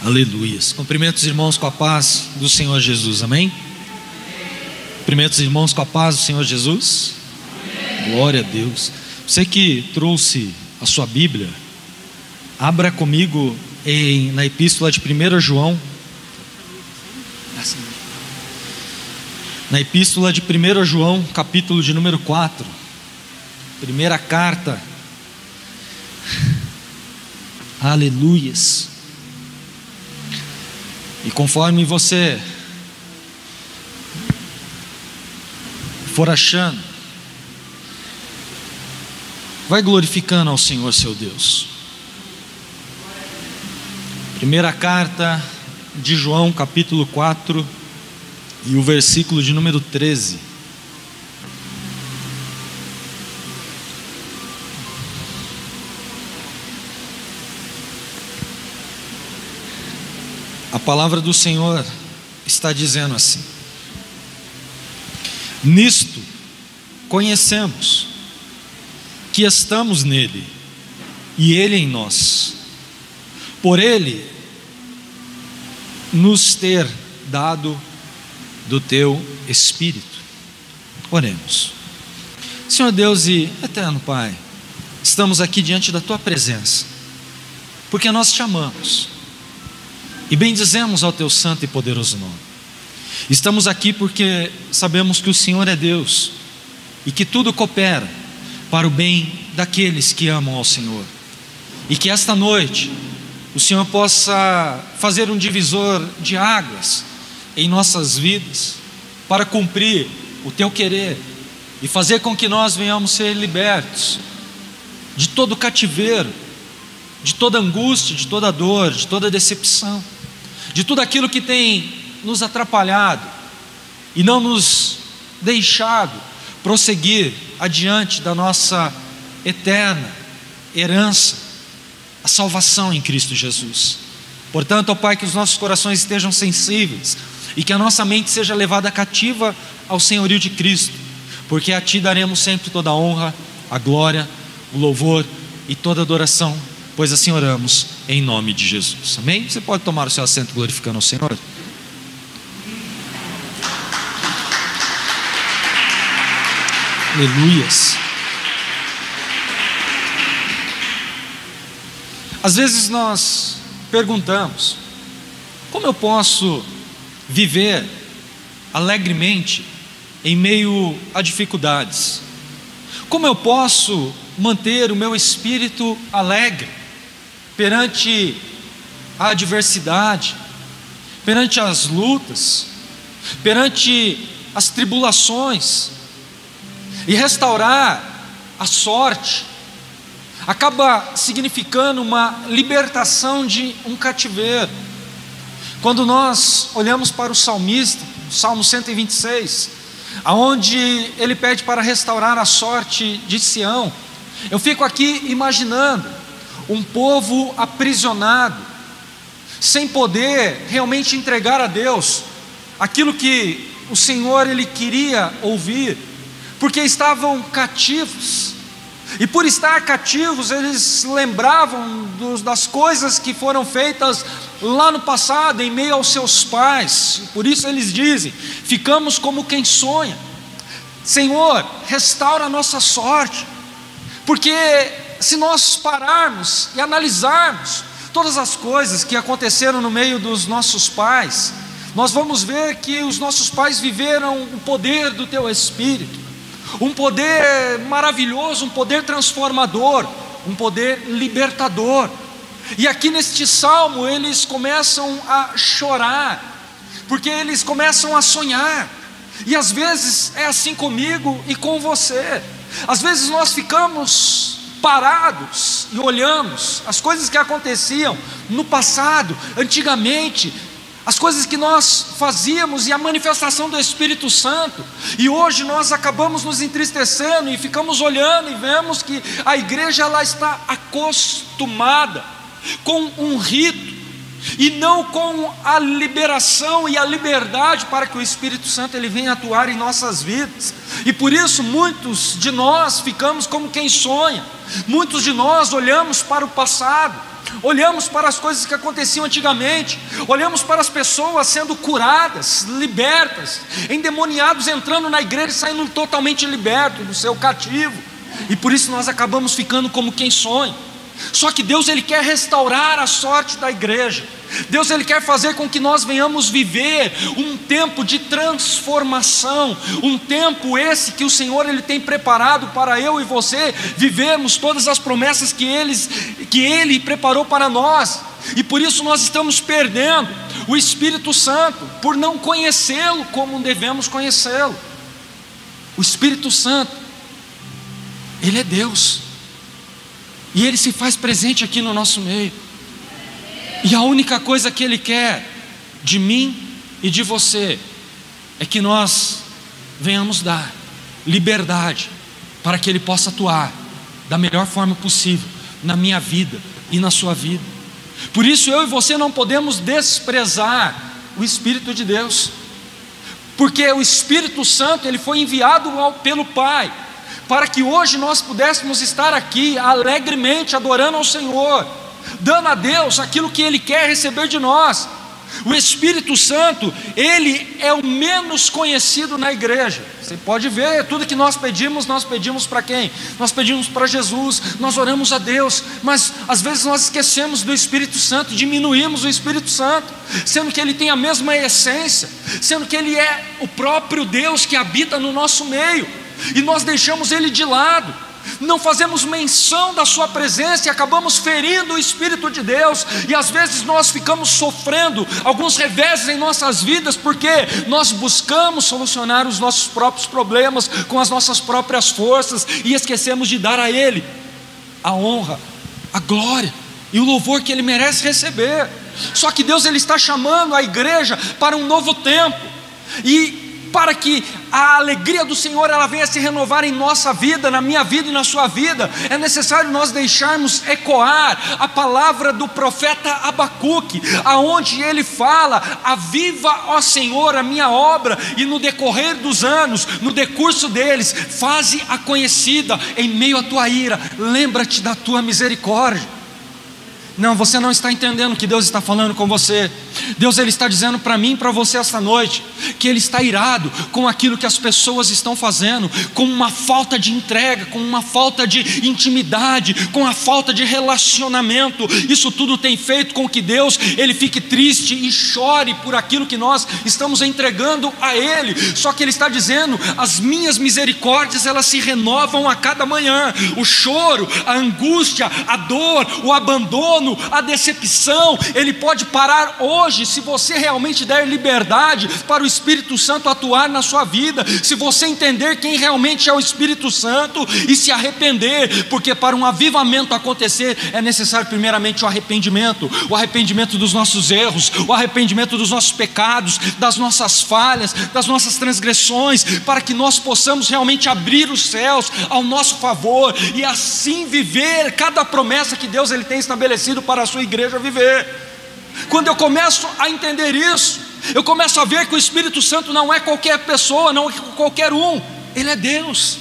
Aleluias. Cumprimento os irmãos com a paz do Senhor Jesus, amém? Cumprimento os irmãos com a paz do Senhor Jesus. Amém. Glória a Deus. Você que trouxe a sua Bíblia, abra comigo na epístola de 1 João. Na epístola de 1 João, capítulo de número 4. Primeira carta. Aleluias. E conforme você for achando, vai glorificando ao Senhor seu Deus. Primeira carta de João, capítulo 4, e o versículo de número 13. A palavra do Senhor está dizendo assim: nisto conhecemos que estamos nele e ele em nós, por ele nos ter dado do teu Espírito. Oremos. Senhor Deus e eterno Pai, estamos aqui diante da tua presença porque nós te amamos e bendizemos ao teu santo e poderoso nome. Estamos aqui porque sabemos que o Senhor é Deus e que tudo coopera para o bem daqueles que amam ao Senhor, e que esta noite o Senhor possa fazer um divisor de águas em nossas vidas para cumprir o teu querer e fazer com que nós venhamos ser libertos de todo cativeiro, de toda angústia, de toda dor, de toda decepção, de tudo aquilo que tem nos atrapalhado e não nos deixado prosseguir adiante da nossa eterna herança, a salvação em Cristo Jesus. Portanto, ó Pai, que os nossos corações estejam sensíveis e que a nossa mente seja levada cativa ao senhorio de Cristo, porque a Ti daremos sempre toda a honra, a glória, o louvor e toda a adoração, pois assim oramos em nome de Jesus, amém? Você pode tomar o seu assento glorificando ao Senhor. Aleluias. Às vezes nós perguntamos: como eu posso viver alegremente em meio a dificuldades? Como eu posso manter o meu espírito alegre perante a adversidade, perante as lutas, perante as tribulações? E restaurar a sorte acaba significando uma libertação de um cativeiro. Quando nós olhamos para o salmista, Salmo 126, aonde ele pede para restaurar a sorte de Sião, eu fico aqui imaginando um povo aprisionado, sem poder realmente entregar a Deus aquilo que o Senhor ele queria ouvir, porque estavam cativos. E por estar cativos, eles lembravam das coisas que foram feitas lá no passado, em meio aos seus pais. Por isso eles dizem: ficamos como quem sonha. Senhor, restaura a nossa sorte, porque se nós pararmos e analisarmos todas as coisas que aconteceram no meio dos nossos pais, nós vamos ver que os nossos pais viveram o poder do teu Espírito, um poder maravilhoso, um poder transformador, um poder libertador. E aqui neste salmo eles começam a chorar, porque eles começam a sonhar. E às vezes é assim comigo e com você. Às vezes nós ficamos parados e olhamos as coisas que aconteciam no passado, antigamente, as coisas que nós fazíamos e a manifestação do Espírito Santo, e hoje nós acabamos nos entristecendo e ficamos olhando e vemos que a igreja ela está acostumada com um rito e não com a liberação e a liberdade para que o Espírito Santo ele venha atuar em nossas vidas. E por isso muitos de nós ficamos como quem sonha, muitos de nós olhamos para o passado, olhamos para as coisas que aconteciam antigamente, olhamos para as pessoas sendo curadas, libertas, endemoniados entrando na igreja e saindo totalmente libertos do seu cativo, e por isso nós acabamos ficando como quem sonha. Só que Deus, Ele quer restaurar a sorte da igreja. Deus, Ele quer fazer com que nós venhamos viver um tempo de transformação, um tempo esse que o Senhor Ele tem preparado para eu e você vivermos todas as promessas que Ele preparou para nós. E por isso nós estamos perdendo o Espírito Santo, por não conhecê-lo como devemos conhecê-lo. O Espírito Santo, Ele é Deus, e Ele se faz presente aqui no nosso meio. E a única coisa que Ele quer de mim e de você é que nós venhamos dar liberdade para que Ele possa atuar da melhor forma possível na minha vida e na sua vida. Por isso eu e você não podemos desprezar o Espírito de Deus, porque o Espírito Santo, ele foi enviado pelo Pai para que hoje nós pudéssemos estar aqui alegremente adorando ao Senhor, dando a Deus aquilo que Ele quer receber de nós. O Espírito Santo, Ele é o menos conhecido na igreja. Você pode ver, tudo que nós pedimos para quem? Nós pedimos para Jesus, nós oramos a Deus, mas às vezes nós esquecemos do Espírito Santo, diminuímos o Espírito Santo, sendo que Ele tem a mesma essência, sendo que Ele é o próprio Deus que habita no nosso meio, e nós deixamos Ele de lado, não fazemos menção da sua presença e acabamos ferindo o Espírito de Deus, e às vezes nós ficamos sofrendo alguns reveses em nossas vidas, porque nós buscamos solucionar os nossos próprios problemas com as nossas próprias forças, e esquecemos de dar a Ele a honra, a glória e o louvor que Ele merece receber. Só que Deus, Ele está chamando a igreja para um novo tempo, e para que a alegria do Senhor ela venha se renovar em nossa vida, na minha vida e na sua vida, é necessário nós deixarmos ecoar a palavra do profeta Abacuque, aonde ele fala: aviva, ó Senhor, a minha obra, e no decorrer dos anos, no decurso deles, faze-a conhecida em meio à tua ira, lembra-te da tua misericórdia. Não, você não está entendendo o que Deus está falando com você. Deus, Ele está dizendo para mim e para você esta noite, que Ele está irado com aquilo que as pessoas estão fazendo, com uma falta de entrega, com uma falta de intimidade, com a falta de relacionamento. Isso tudo tem feito com que Deus, Ele fique triste e chore por aquilo que nós estamos entregando a Ele. Só que Ele está dizendo: as minhas misericórdias, elas se renovam a cada manhã. O choro, a angústia, a dor, o abandono, a decepção, ele pode parar hoje, se você realmente der liberdade para o Espírito Santo atuar na sua vida, se você entender quem realmente é o Espírito Santo e se arrepender, porque para um avivamento acontecer é necessário primeiramente o arrependimento dos nossos erros, o arrependimento dos nossos pecados, das nossas falhas, das nossas transgressões, para que nós possamos realmente abrir os céus ao nosso favor e assim viver cada promessa que Deus ele tem estabelecido para a sua igreja viver. Quando eu começo a entender isso, eu começo a ver que o Espírito Santo não é qualquer pessoa, não é qualquer um, Ele é Deus,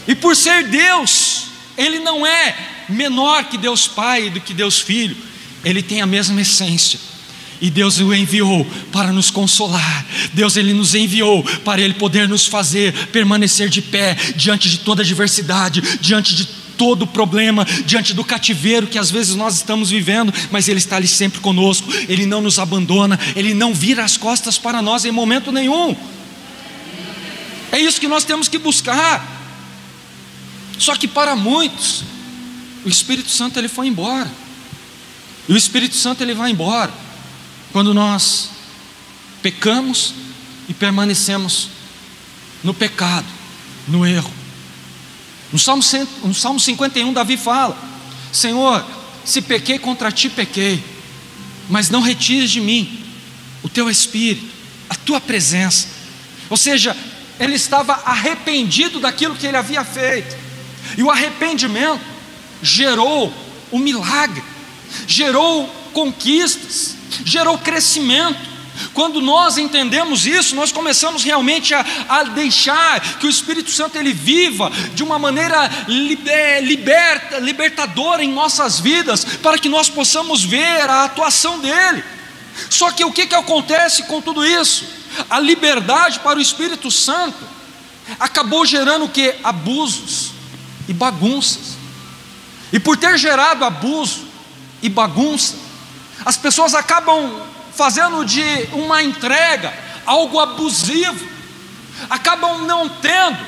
e por ser Deus, Ele não é menor que Deus Pai, do que Deus Filho, Ele tem a mesma essência. E Deus o enviou para nos consolar. Deus ele nos enviou para Ele poder nos fazer permanecer de pé diante de toda adversidade, diante de todo problema, diante do cativeiro que às vezes nós estamos vivendo, mas Ele está ali sempre conosco. Ele não nos abandona, Ele não vira as costas para nós em momento nenhum. É isso que nós temos que buscar. Só que para muitos, o Espírito Santo ele foi embora. E o Espírito Santo ele vai embora quando nós pecamos e permanecemos no pecado, no erro. No Salmo 51, Davi fala: Senhor, se pequei contra Ti, pequei, mas não retires de mim o Teu Espírito, a Tua presença. Ou seja, ele estava arrependido daquilo que ele havia feito, e o arrependimento gerou um milagre, gerou conquistas, gerou crescimento. Quando nós entendemos isso, nós começamos realmente a deixar que o Espírito Santo ele viva de uma maneira libertadora em nossas vidas, para que nós possamos ver a atuação dele. Só que o que acontece com tudo isso? A liberdade para o Espírito Santo acabou gerando o quê? Abusos e bagunças. E por ter gerado abuso e bagunça, as pessoas acabam fazendo de uma entrega algo abusivo, acabam não tendo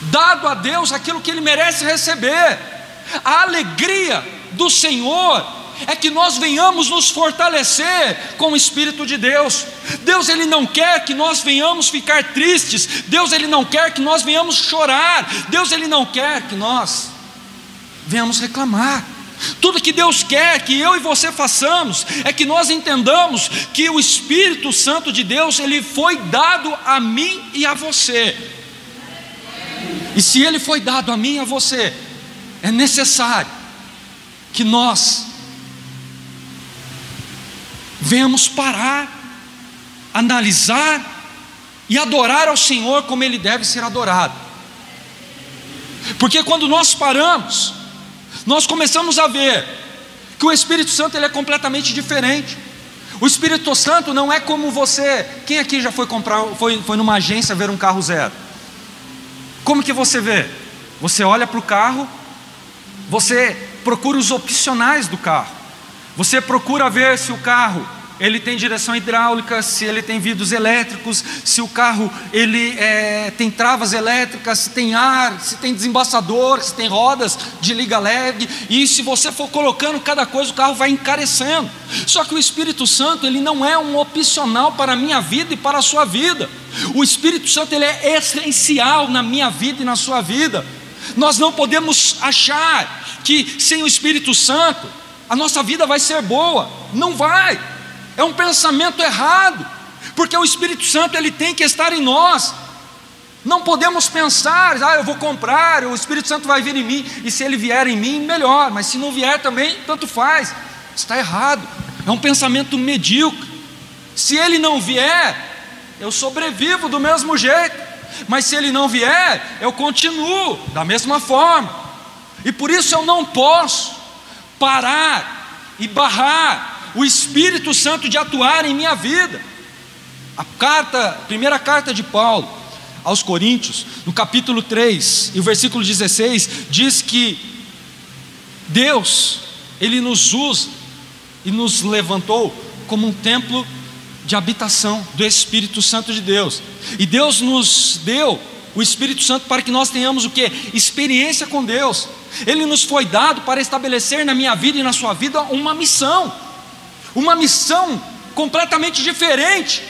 dado a Deus aquilo que Ele merece receber. A alegria do Senhor é que nós venhamos nos fortalecer com o Espírito de Deus. Deus ele não quer que nós venhamos ficar tristes, Deus ele não quer que nós venhamos chorar, Deus ele não quer que nós venhamos reclamar. Tudo que Deus quer que eu e você façamos é que nós entendamos que o Espírito Santo de Deus ele foi dado a mim e a você. E se ele foi dado a mim e a você, é necessário que nós venhamos parar, analisar e adorar ao Senhor como Ele deve ser adorado. Porque quando nós paramos, nós começamos a ver que o Espírito Santo ele é completamente diferente. O Espírito Santo não é como você. Quem aqui já foi numa agência ver um carro zero? Como que você vê? Você olha para o carro, você procura os opcionais do carro. Você procura ver se o carro ele tem direção hidráulica, se ele tem vidros elétricos, se o carro ele tem travas elétricas, se tem ar, se tem desembaçador, se tem rodas de liga leve. E se você for colocando cada coisa, o carro vai encarecendo. Só que o Espírito Santo ele não é um opcional para a minha vida e para a sua vida. O Espírito Santo ele é essencial na minha vida e na sua vida. Nós não podemos achar que sem o Espírito Santo a nossa vida vai ser boa. Não vai. É um pensamento errado, porque o Espírito Santo ele tem que estar em nós. Não podemos pensar, eu vou comprar, o Espírito Santo vai vir em mim, e se ele vier em mim, melhor, mas se não vier também, tanto faz. Está errado, é um pensamento medíocre. Se ele não vier, eu sobrevivo do mesmo jeito, mas se ele não vier, eu continuo da mesma forma. E por isso eu não posso parar e barrar o Espírito Santo de atuar em minha vida. A primeira carta de Paulo aos Coríntios, no capítulo 3 e o versículo 16, diz que Deus, Ele nos usa e nos levantou como um templo de habitação do Espírito Santo de Deus. E Deus nos deu o Espírito Santo para que nós tenhamos o quê? Experiência com Deus. Ele nos foi dado para estabelecer na minha vida e na sua vida uma missão completamente diferente,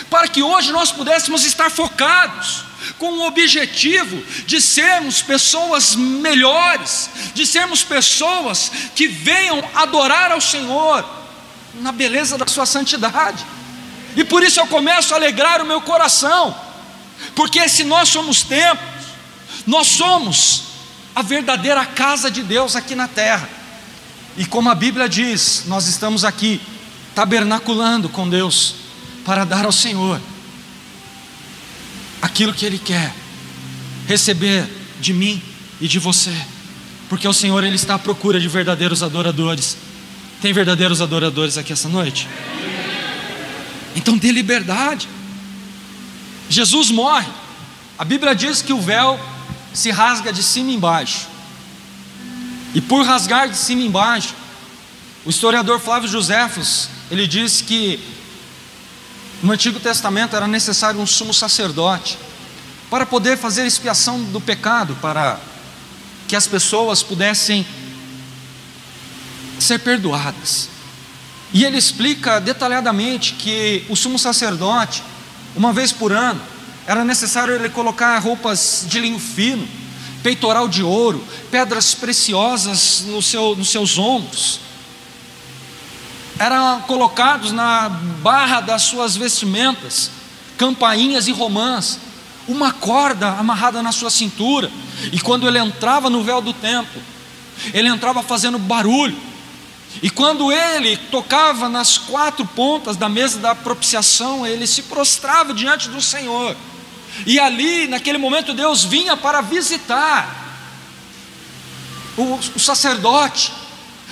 para que hoje nós pudéssemos estar focados com o objetivo de sermos pessoas melhores, de sermos pessoas que venham adorar ao Senhor na beleza da sua santidade. E por isso eu começo a alegrar o meu coração, porque se nós somos templos, nós somos a verdadeira casa de Deus aqui na terra. E como a Bíblia diz, nós estamos aqui tabernaculando com Deus para dar ao Senhor aquilo que Ele quer receber de mim e de você, porque o Senhor Ele está à procura de verdadeiros adoradores. Tem verdadeiros adoradores aqui essa noite? Então dê liberdade. Jesus morre, a Bíblia diz que o véu se rasga de cima e embaixo, e por rasgar de cima e embaixo, o historiador Flávio Joséfos, ele diz que no Antigo Testamento era necessário um sumo sacerdote para poder fazer expiação do pecado, para que as pessoas pudessem ser perdoadas. E ele explica detalhadamente que o sumo sacerdote, uma vez por ano, era necessário ele colocar roupas de linho fino, peitoral de ouro, pedras preciosas nos seus ombros. Eram colocados na barra das suas vestimentas campainhas e romãs, uma corda amarrada na sua cintura. E quando ele entrava no véu do templo, ele entrava fazendo barulho, E quando ele tocava nas 4 pontas da mesa da propiciação, ele se prostrava diante do Senhor. E ali, naquele momento, Deus vinha para visitar o sacerdote.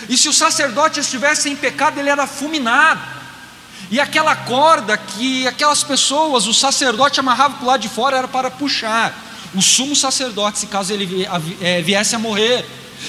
E se o sacerdote estivesse em pecado, ele era fulminado. E aquela corda que aquelas pessoas, o sacerdote amarrava para o lado de fora, era para puxar o sumo sacerdote, se caso ele viesse a morrer.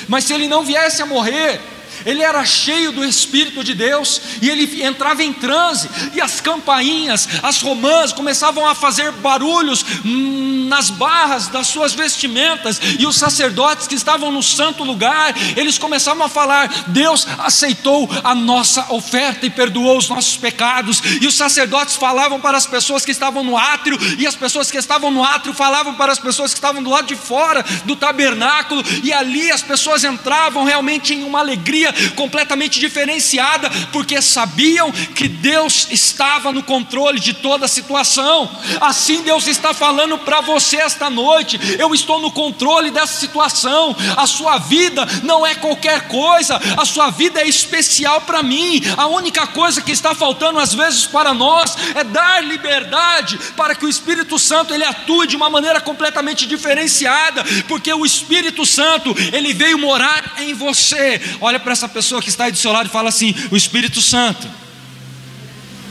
Mas se ele não viesse a morrer, ele era cheio do Espírito de Deus, e ele entrava em transe, e as campainhas, as romãs começavam a fazer barulhos nas barras das suas vestimentas, e os sacerdotes que estavam no santo lugar, eles começavam a falar: Deus aceitou a nossa oferta e perdoou os nossos pecados. E os sacerdotes falavam para as pessoas que estavam no átrio, e as pessoas que estavam no átrio falavam para as pessoas que estavam do lado de fora do tabernáculo, e ali as pessoas entravam realmente em uma alegria completamente diferenciada, porque sabiam que Deus estava no controle de toda a situação. Assim Deus está falando para você esta noite: eu estou no controle dessa situação. A sua vida não é qualquer coisa, a sua vida é especial para mim. A única coisa que está faltando às vezes para nós é dar liberdade para que o Espírito Santo ele atue de uma maneira completamente diferenciada, porque o Espírito Santo ele veio morar em você. Olha para essa pessoa que está aí do seu lado e fala assim: o Espírito Santo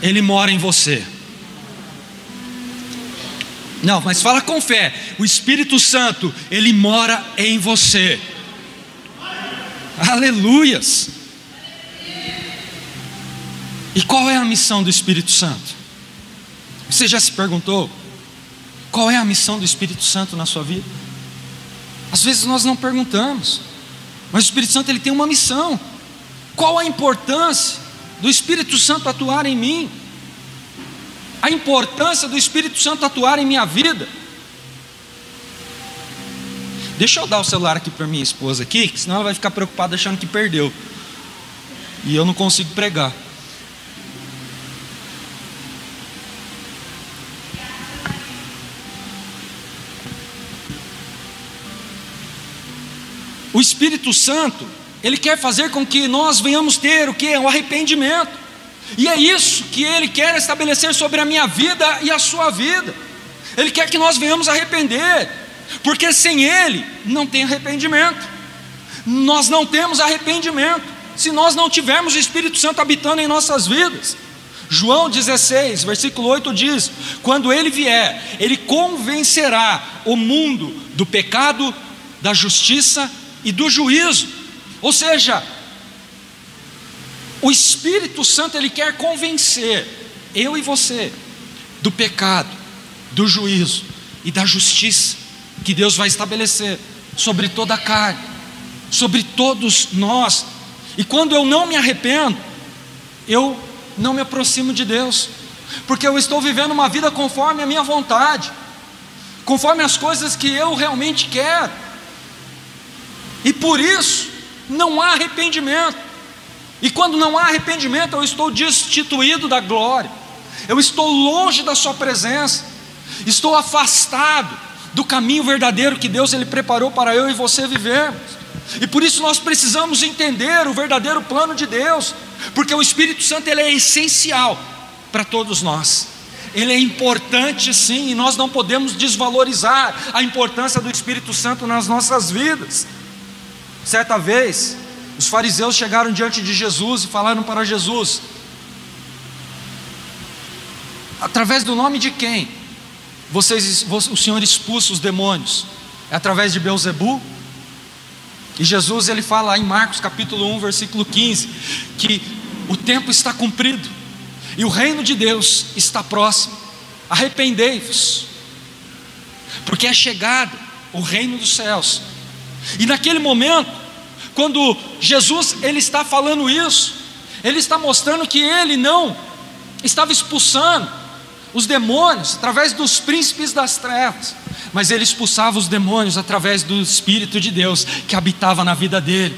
ele mora em você. Não, mas fala com fé: o Espírito Santo ele mora em você. Aleluias. E qual é a missão do Espírito Santo? Você já se perguntou qual é a missão do Espírito Santo na sua vida? Às vezes nós não perguntamos, mas o Espírito Santo ele tem uma missão. Qual a importância do Espírito Santo atuar em mim? A importância do Espírito Santo atuar em minha vida. Deixa eu dar o celular aqui para minha esposa aqui, que senão ela vai ficar preocupada achando que perdeu, e eu não consigo pregar. O Espírito Santo ele quer fazer com que nós venhamos ter o que? O arrependimento. E é isso que ele quer estabelecer sobre a minha vida e a sua vida. Ele quer que nós venhamos arrepender, porque sem ele não tem arrependimento. Nós não temos arrependimento se nós não tivermos o Espírito Santo habitando em nossas vidas. João 16, versículo 8 diz: quando ele vier, ele convencerá o mundo do pecado, da justiça e do juízo. Ou seja, o Espírito Santo ele quer convencer eu e você do pecado, do juízo e da justiça que Deus vai estabelecer sobre toda a carne, sobre todos nós. E quando eu não me arrependo, eu não me aproximo de Deus, porque eu estou vivendo uma vida conforme a minha vontade, conforme as coisas que eu realmente quero, e por isso não há arrependimento. E quando não há arrependimento, eu estou destituído da glória, eu estou longe da sua presença, estou afastado do caminho verdadeiro que Deus ele preparou para eu e você vivermos. E por isso nós precisamos entender o verdadeiro plano de Deus, porque o Espírito Santo ele é essencial para todos nós. Ele é importante sim, e nós não podemos desvalorizar a importância do Espírito Santo nas nossas vidas. Certa vez, os fariseus chegaram diante de Jesus e falaram para Jesus: através do nome de quem o Senhor expulsa os demônios? É através de Beelzebu? E Jesus ele fala em Marcos capítulo 1 versículo 15 que o tempo está cumprido e o reino de Deus está próximo. Arrependei-vos, porque é chegado o reino dos céus. E naquele momento, quando Jesus ele está falando isso, ele está mostrando que ele não estava expulsando os demônios através dos príncipes das trevas, mas ele expulsava os demônios através do Espírito de Deus que habitava na vida dele.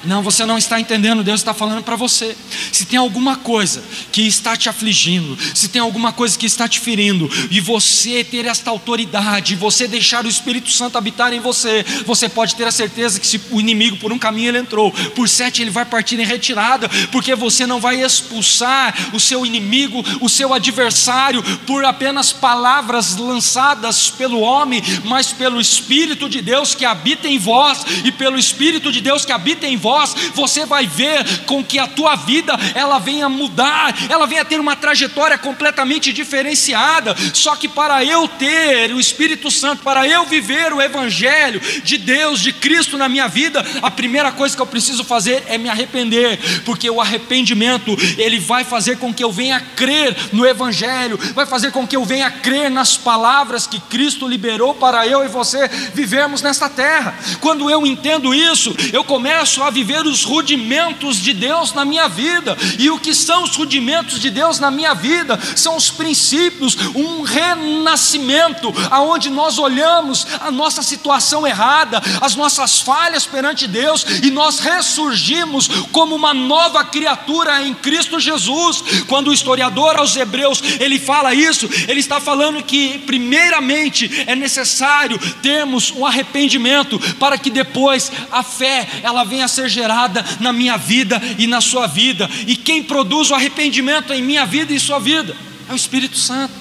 Não, você não está entendendo, Deus está falando para você. Se tem alguma coisa que está te afligindo, se tem alguma coisa que está te ferindo, e você ter esta autoridade, você deixar o Espírito Santo habitar em você, você pode ter a certeza que se o inimigo por um caminho ele entrou, por 7 ele vai partir em retirada, porque você não vai expulsar o seu inimigo, o seu adversário, por apenas palavras lançadas pelo homem, mas pelo Espírito de Deus que habita em vós, e pelo Espírito de Deus que habita em vós, você vai ver com que a tua vida, ela venha mudar, ela venha ter uma trajetória completamente diferenciada. Só que para eu ter o Espírito Santo, para eu viver o Evangelho de Deus, de Cristo na minha vida, a primeira coisa que eu preciso fazer é me arrepender, porque o arrependimento, ele vai fazer com que eu venha crer no Evangelho, vai fazer com que eu venha crer nas palavras que Cristo liberou para eu e você vivermos nesta terra. Quando eu entendo isso, eu começo a viver os rudimentos de Deus na minha vida. E o que são os rudimentos de Deus na minha vida? São os princípios, um renascimento, aonde nós olhamos a nossa situação errada, as nossas falhas perante Deus, e nós ressurgimos como uma nova criatura em Cristo Jesus. Quando o historiador aos Hebreus, ele fala isso, ele está falando que primeiramente é necessário termos um arrependimento, para que depois a fé, ela venha a ser gerada na minha vida e na sua vida. E quem produz o arrependimento em minha vida e sua vida é o Espírito Santo.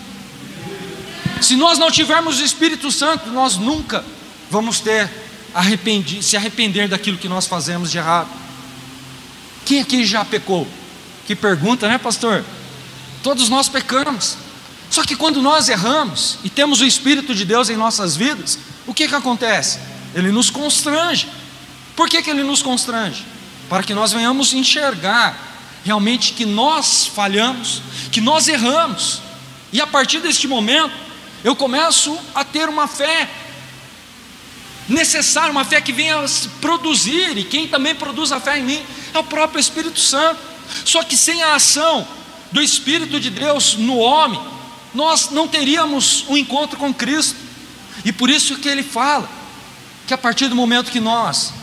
Se nós não tivermos o Espírito Santo, nós nunca vamos se arrepender daquilo que nós fazemos de errado. Quem aqui já pecou? Que pergunta, né, pastor? Todos nós pecamos. Só que quando nós erramos e temos o Espírito de Deus em nossas vidas, o que acontece? Ele nos constrange. Por que ele nos constrange? Para que nós venhamos enxergar realmente que nós falhamos, que nós erramos. E a partir deste momento, eu começo a ter uma fé necessária, uma fé que venha a se produzir. E quem também produz a fé em mim é o próprio Espírito Santo. Só que sem a ação do Espírito de Deus no homem, nós não teríamos um encontro com Cristo. E por isso que ele fala que a partir do momento que nós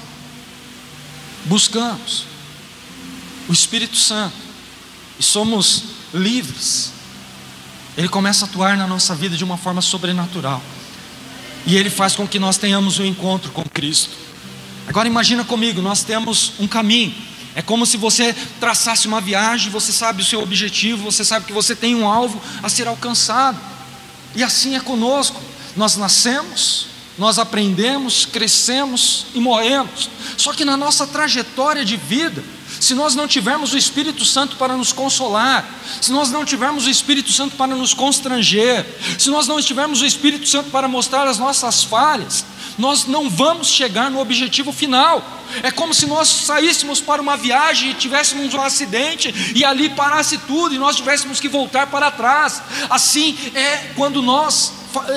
buscamos o Espírito Santo e somos livres, ele começa a atuar na nossa vida de uma forma sobrenatural, e ele faz com que nós tenhamos um encontro com Cristo. Agora imagina comigo, nós temos um caminho. É como se você traçasse uma viagem, você sabe o seu objetivo, você sabe que você tem um alvo a ser alcançado. E assim é conosco. Nós nascemos, nós aprendemos, crescemos e morremos. Só que na nossa trajetória de vida, se nós não tivermos o Espírito Santo para nos consolar, se nós não tivermos o Espírito Santo para nos constranger, se nós não tivermos o Espírito Santo para mostrar as nossas falhas, nós não vamos chegar no objetivo final. É como se nós saíssemos para uma viagem e tivéssemos um acidente e ali parasse tudo e nós tivéssemos que voltar para trás. Assim é quando nós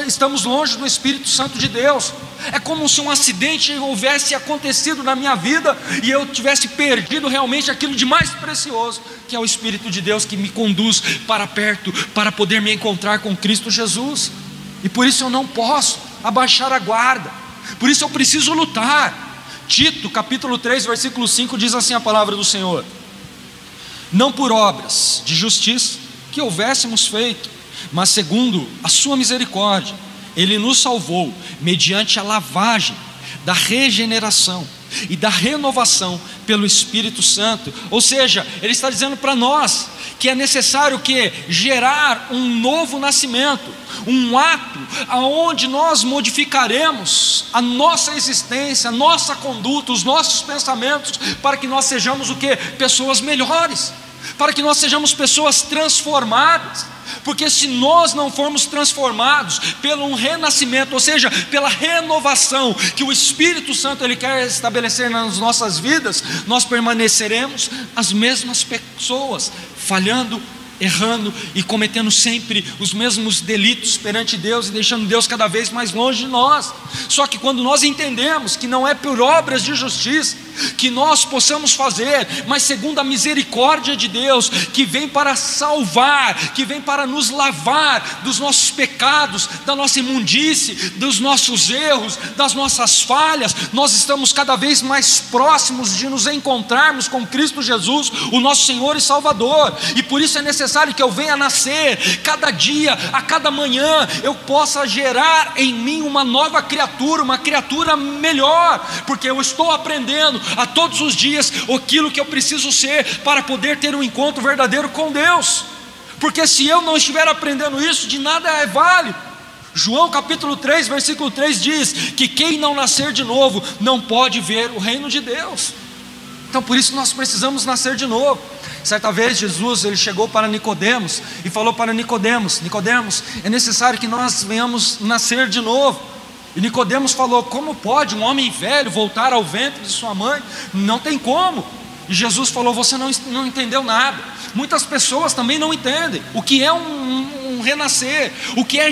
estamos longe do Espírito Santo de Deus. É como se um acidente houvesse acontecido na minha vida e eu tivesse perdido realmente aquilo de mais precioso, que é o Espírito de Deus que me conduz para perto, para poder me encontrar com Cristo Jesus. E por isso eu não posso abaixar a guarda, por isso eu preciso lutar. Tito capítulo 3 versículo 5 diz assim a palavra do Senhor: não por obras de justiça que houvéssemos feito, mas segundo a sua misericórdia, Ele nos salvou mediante a lavagem da regeneração e da renovação pelo Espírito Santo. Ou seja, Ele está dizendo para nós que é necessário gerar um novo nascimento, um ato aonde nós modificaremos a nossa existência, a nossa conduta, os nossos pensamentos, para que nós sejamos pessoas melhores, para que nós sejamos pessoas transformadas. Porque se nós não formos transformados pelo um renascimento, ou seja, pela renovação que o Espírito Santo ele quer estabelecer nas nossas vidas, nós permaneceremos as mesmas pessoas, falhando, errando e cometendo sempre os mesmos delitos perante Deus e deixando Deus cada vez mais longe de nós. Só que quando nós entendemos que não é por obras de justiça, que nós possamos fazer, mas segundo a misericórdia de Deus, que vem para salvar, que vem para nos lavar dos nossos pecados, da nossa imundície, dos nossos erros, das nossas falhas. Nós estamos cada vez mais próximos de nos encontrarmos com Cristo Jesus, o nosso Senhor e Salvador, e por isso é necessário que eu venha nascer, cada dia, a cada manhã, eu possa gerar em mim uma nova criatura, uma criatura melhor, porque eu estou aprendendo a todos os dias aquilo que eu preciso ser para poder ter um encontro verdadeiro com Deus, porque se eu não estiver aprendendo isso, de nada é válido. João capítulo 3, versículo 3 diz que quem não nascer de novo não pode ver o reino de Deus. Então por isso nós precisamos nascer de novo. Certa vez Jesus ele chegou para Nicodemos e falou para Nicodemos: Nicodemos, é necessário que nós venhamos nascer de novo. E Nicodemos falou: como pode um homem velho voltar ao ventre de sua mãe? Não tem como. E Jesus falou: você não entendeu nada. Muitas pessoas também não entendem o que é um renascer, o que é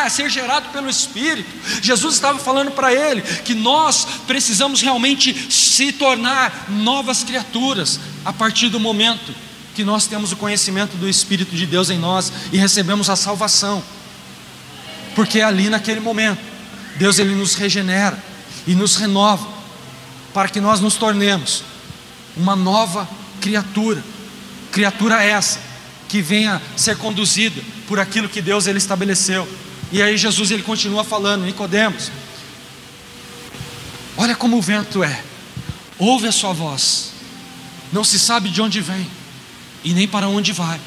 ser gerado pelo Espírito. Jesus estava falando para ele que nós precisamos realmente se tornar novas criaturas a partir do momento que nós temos o conhecimento do Espírito de Deus em nós e recebemos a salvação, porque ali naquele momento Deus ele nos regenera e nos renova para que nós nos tornemos uma nova criatura. Criatura essa que venha ser conduzida por aquilo que Deus ele estabeleceu. E aí Jesus ele continua falando: Nicodemos, olha como o vento é, ouve a sua voz, não se sabe de onde vem e nem para onde vai.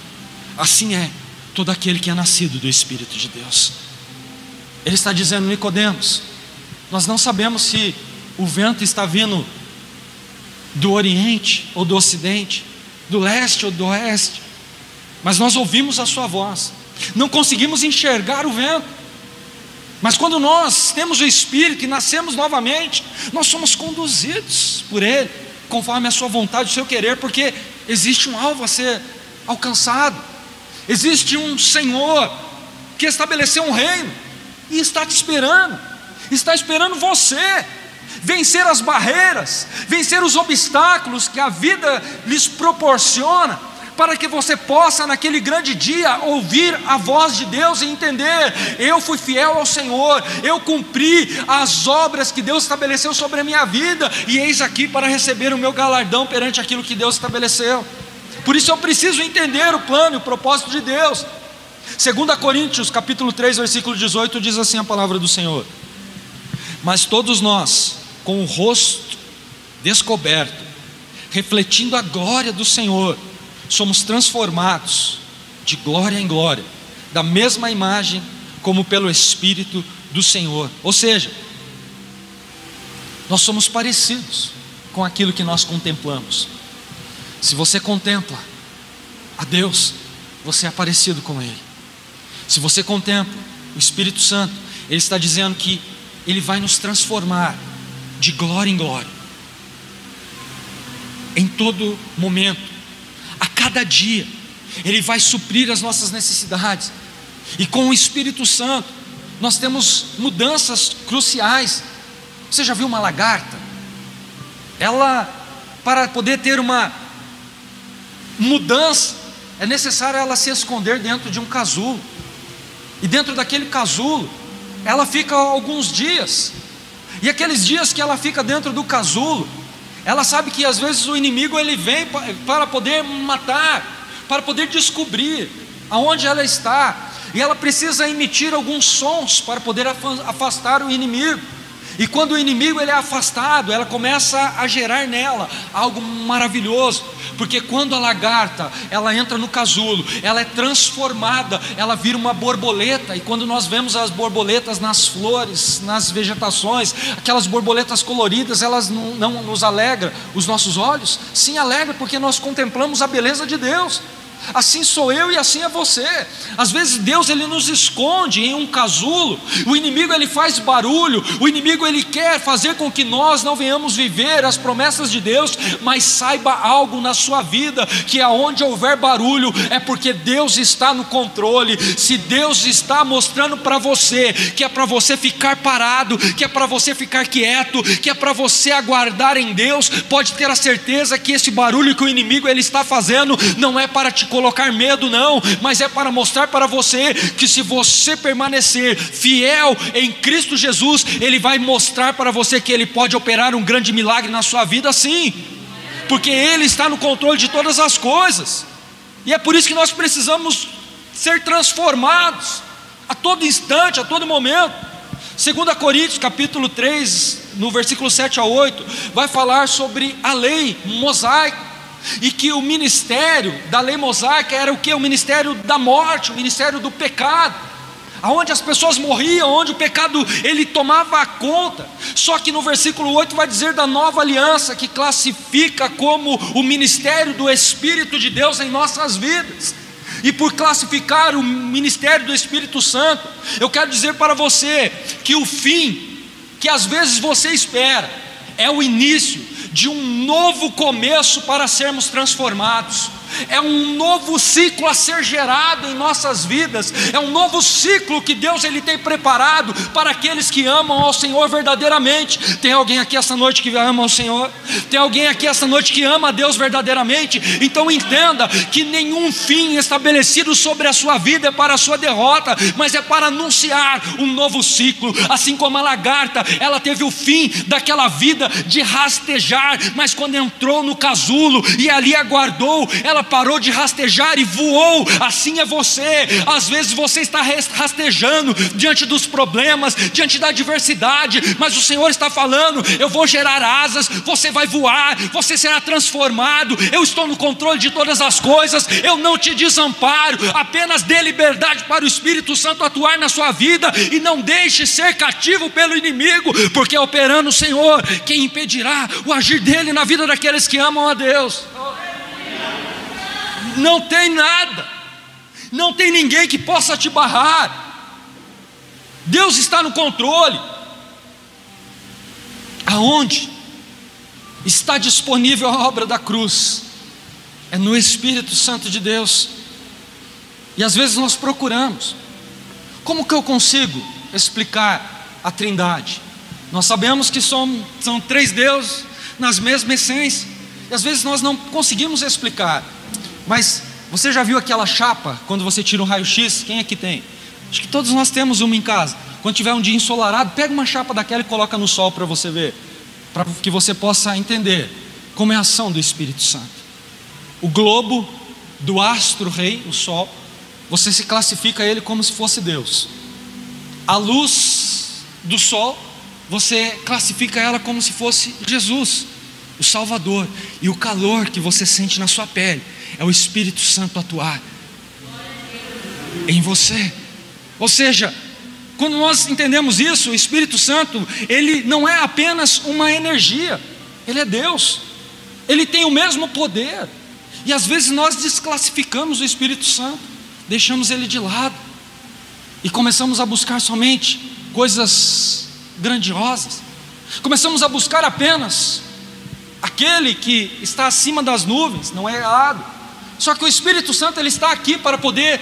Assim é todo aquele que é nascido do Espírito de Deus. Ele está dizendo: Nicodemos, nós não sabemos se o vento está vindo do Oriente ou do Ocidente, do leste ou do oeste, mas nós ouvimos a sua voz. Não conseguimos enxergar o vento, mas quando nós temos o Espírito e nascemos novamente, nós somos conduzidos por Ele, conforme a sua vontade, o seu querer, porque existe um alvo a ser alcançado, existe um Senhor que estabeleceu um reino e está te esperando, está esperando você vencer as barreiras, vencer os obstáculos que a vida lhes proporciona, para que você possa naquele grande dia ouvir a voz de Deus e entender: eu fui fiel ao Senhor, eu cumpri as obras que Deus estabeleceu sobre a minha vida, e eis aqui para receber o meu galardão perante aquilo que Deus estabeleceu. Por isso eu preciso entender o plano e o propósito de Deus. 2 Coríntios capítulo 3 versículo 18 diz assim a palavra do Senhor: mas todos nós, com o rosto descoberto, refletindo a glória do Senhor, somos transformados de glória em glória, da mesma imagem como pelo Espírito do Senhor. Ou seja, nós somos parecidos com aquilo que nós contemplamos. Se você contempla a Deus, você é parecido com Ele. Se você contempla o Espírito Santo, Ele está dizendo que Ele vai nos transformar de glória em glória, em todo momento, a cada dia. Ele vai suprir as nossas necessidades, e com o Espírito Santo nós temos mudanças cruciais. Você já viu uma lagarta? Ela, para poder ter uma mudança, é necessário ela se esconder dentro de um casulo, e dentro daquele casulo ela fica alguns dias, e aqueles dias que ela fica dentro do casulo, ela sabe que às vezes o inimigo ele vem para poder matar, para poder descobrir aonde ela está, e ela precisa emitir alguns sons para poder afastar o inimigo. E quando o inimigo ele é afastado, ela começa a gerar nela algo maravilhoso, porque quando a lagarta ela entra no casulo, ela é transformada, ela vira uma borboleta. E quando nós vemos as borboletas nas flores, nas vegetações, aquelas borboletas coloridas, elas não nos alegram os nossos olhos? Sim, alegra, porque nós contemplamos a beleza de Deus. Assim sou eu e assim é você. Às vezes Deus ele nos esconde em um casulo. O inimigo ele faz barulho. O inimigo ele quer fazer com que nós não venhamos viver as promessas de Deus. Mas saiba algo na sua vida, que aonde houver barulho é porque Deus está no controle. Se Deus está mostrando para você que é para você ficar parado, que é para você ficar quieto, que é para você aguardar em Deus, pode ter a certeza que esse barulho que o inimigo ele está fazendo não é para te colocar medo não, mas é para mostrar para você que se você permanecer fiel em Cristo Jesus, Ele vai mostrar para você que Ele pode operar um grande milagre na sua vida sim, porque Ele está no controle de todas as coisas, e é por isso que nós precisamos ser transformados a todo instante, a todo momento. 2 Coríntios capítulo 3, no versículo 7 a 8, vai falar sobre a lei mosaica, e que o ministério da lei mosaica era o que? O ministério da morte, o ministério do pecado, aonde as pessoas morriam, onde o pecado ele tomava conta. Só que no versículo 8 vai dizer da nova aliança, que classifica como o ministério do Espírito de Deus em nossas vidas. E por classificar o ministério do Espírito Santo, eu quero dizer para você que o fim que às vezes você espera é o início de um novo começo para sermos transformados. É um novo ciclo a ser gerado em nossas vidas. É um novo ciclo que Deus ele tem preparado para aqueles que amam ao Senhor verdadeiramente. Tem alguém aqui essa noite que ama ao Senhor? Tem alguém aqui essa noite que ama a Deus verdadeiramente? Então entenda que nenhum fim estabelecido sobre a sua vida é para a sua derrota, mas é para anunciar um novo ciclo. Assim como a lagarta, ela teve o fim daquela vida de rastejar, mas quando entrou no casulo e ali aguardou, ela parou de rastejar e voou. Assim é você. Às vezes você está rastejando diante dos problemas, diante da adversidade, mas o Senhor está falando: eu vou gerar asas, você vai voar, você será transformado, eu estou no controle de todas as coisas, eu não te desamparo. Apenas dê liberdade para o Espírito Santo atuar na sua vida, e não deixe ser cativo pelo inimigo, porque operando o Senhor, quem impedirá o agir dele na vida daqueles que amam a Deus? Não tem nada, não tem ninguém que possa te barrar. Deus está no controle. Aonde está disponível a obra da cruz? É no Espírito Santo de Deus. E às vezes nós procuramos: como que eu consigo explicar a Trindade? Nós sabemos que são três deuses nas mesmas essências, e às vezes nós não conseguimos explicar. Mas você já viu aquela chapa quando você tira um raio-x? Quem aqui tem? Acho que todos nós temos uma em casa. Quando tiver um dia ensolarado, pega uma chapa daquela e coloca no sol para você ver, para que você possa entender como é a ação do Espírito Santo. O globo do astro-rei, o sol, você se classifica ele como se fosse Deus. A luz do sol, você classifica ela como se fosse Jesus, o Salvador. E o calor que você sente na sua pele é o Espírito Santo atuar em você. Ou seja, quando nós entendemos isso, o Espírito Santo, ele não é apenas uma energia, ele é Deus, ele tem o mesmo poder. E às vezes nós desclassificamos o Espírito Santo, deixamos ele de lado e começamos a buscar somente coisas grandiosas, começamos a buscar apenas aquele que está acima das nuvens. Não é errado, só que o Espírito Santo ele está aqui para poder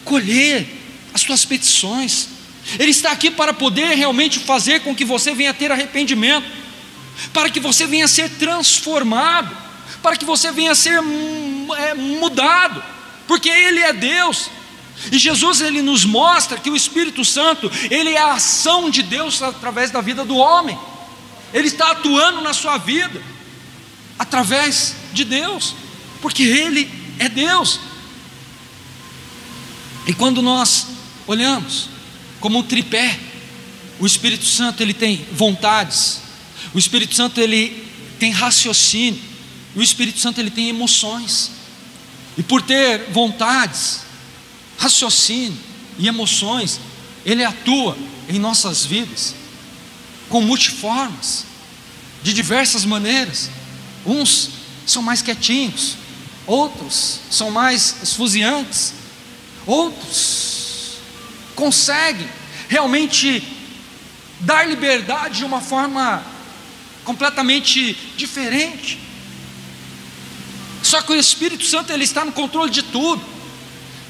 colher as suas petições. Ele está aqui para poder realmente fazer com que você venha ter arrependimento, para que você venha ser transformado, para que você venha ser mudado, porque Ele é Deus. E Jesus ele nos mostra que o Espírito Santo ele é a ação de Deus através da vida do homem. Ele está atuando na sua vida através de Deus, porque Ele é Deus. E quando nós olhamos como um tripé, o Espírito Santo ele tem vontades, o Espírito Santo ele tem raciocínio, o Espírito Santo ele tem emoções. E por ter vontades, raciocínio e emoções, ele atua em nossas vidas com multiformas, de diversas maneiras. Uns são mais quietinhos, outros são mais esfuziantes, outros conseguem realmente dar liberdade de uma forma completamente diferente. Só que o Espírito Santo, ele está no controle de tudo.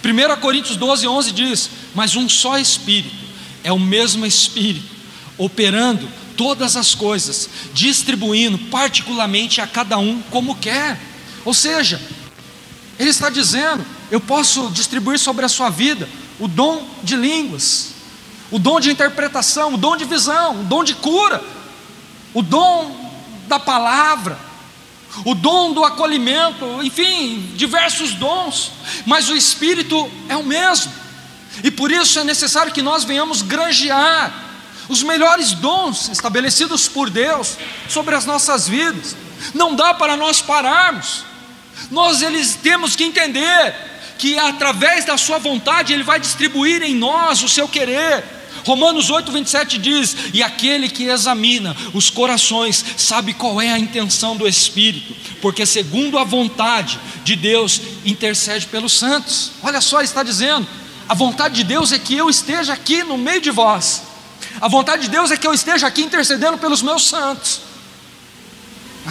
1 Coríntios 12:11 diz: mas um só Espírito, é o mesmo Espírito, operando todas as coisas, distribuindo particularmente a cada um como quer. Ou seja, ele está dizendo: eu posso distribuir sobre a sua vida o dom de línguas, o dom de interpretação, o dom de visão, o dom de cura, o dom da palavra, o dom do acolhimento, enfim, diversos dons, mas o Espírito é o mesmo, e por isso é necessário que nós venhamos granjear os melhores dons estabelecidos por Deus sobre as nossas vidas. Não dá para nós pararmos, eles temos que entender que através da sua vontade Ele vai distribuir em nós o seu querer. Romanos 8:27 diz: e aquele que examina os corações sabe qual é a intenção do Espírito, porque segundo a vontade de Deus intercede pelos santos. Olha só, está dizendo: a vontade de Deus é que eu esteja aqui no meio de vós, a vontade de Deus é que eu esteja aqui intercedendo pelos meus santos.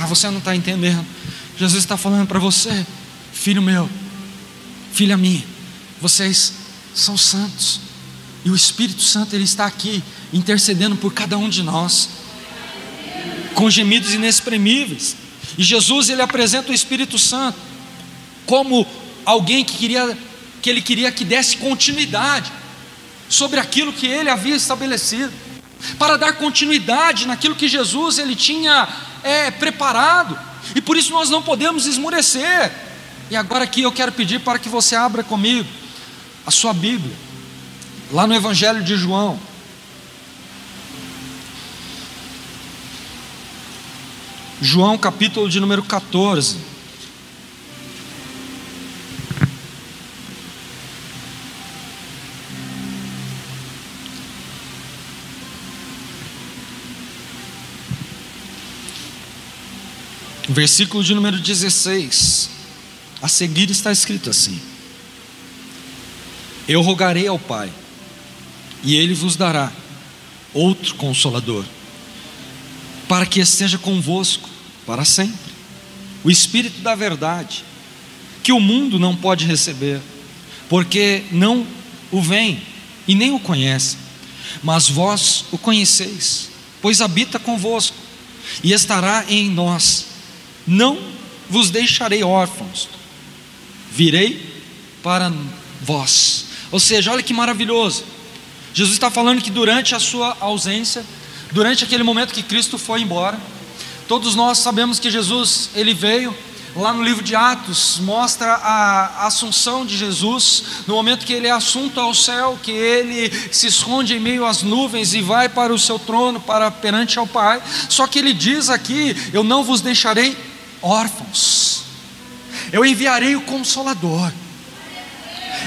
Você não está entendendo. Jesus está falando para você: filho meu, filha minha, vocês são santos, e o Espírito Santo, ele está aqui intercedendo por cada um de nós, com gemidos inexprimíveis. E Jesus, ele apresenta o Espírito Santo como alguém que ele queria que desse continuidade sobre aquilo que ele havia estabelecido, para dar continuidade naquilo que Jesus ele tinha preparado. E por isso nós não podemos esmorecer. E agora aqui eu quero pedir para que você abra comigo a sua Bíblia, lá no Evangelho de João, João capítulo de número 14. Versículo de número 16. A seguir está escrito assim: eu rogarei ao Pai, e Ele vos dará outro Consolador, para que esteja convosco para sempre, o Espírito da verdade, que o mundo não pode receber, porque não o vem e nem o conhece, mas vós o conheceis, pois habita convosco e estará em nós. Não vos deixarei órfãos, virei para vós. Ou seja, olha que maravilhoso. Jesus está falando que durante a sua ausência, durante aquele momento que Cristo foi embora, todos nós sabemos que Jesus, ele veio. Lá no livro de Atos mostra a assunção de Jesus, no momento que ele é assunto ao céu, que ele se esconde em meio às nuvens e vai para o seu trono, para perante ao Pai. Só que ele diz aqui: eu não vos deixarei órfãos, eu enviarei o Consolador,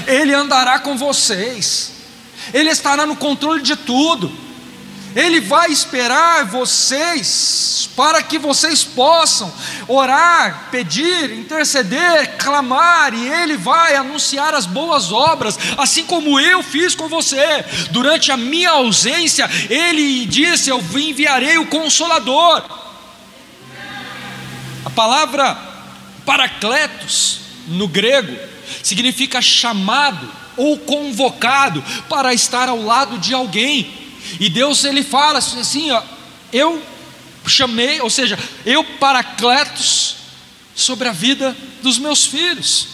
ele andará com vocês, ele estará no controle de tudo, ele vai esperar vocês para que vocês possam orar, pedir, interceder, clamar, e ele vai anunciar as boas obras, assim como eu fiz com você. Durante a minha ausência, ele disse: eu enviarei o Consolador. A palavra paracletos no grego significa chamado ou convocado para estar ao lado de alguém. E Deus, ele fala assim: eu chamei, ou seja, eu paracletos sobre a vida dos meus filhos.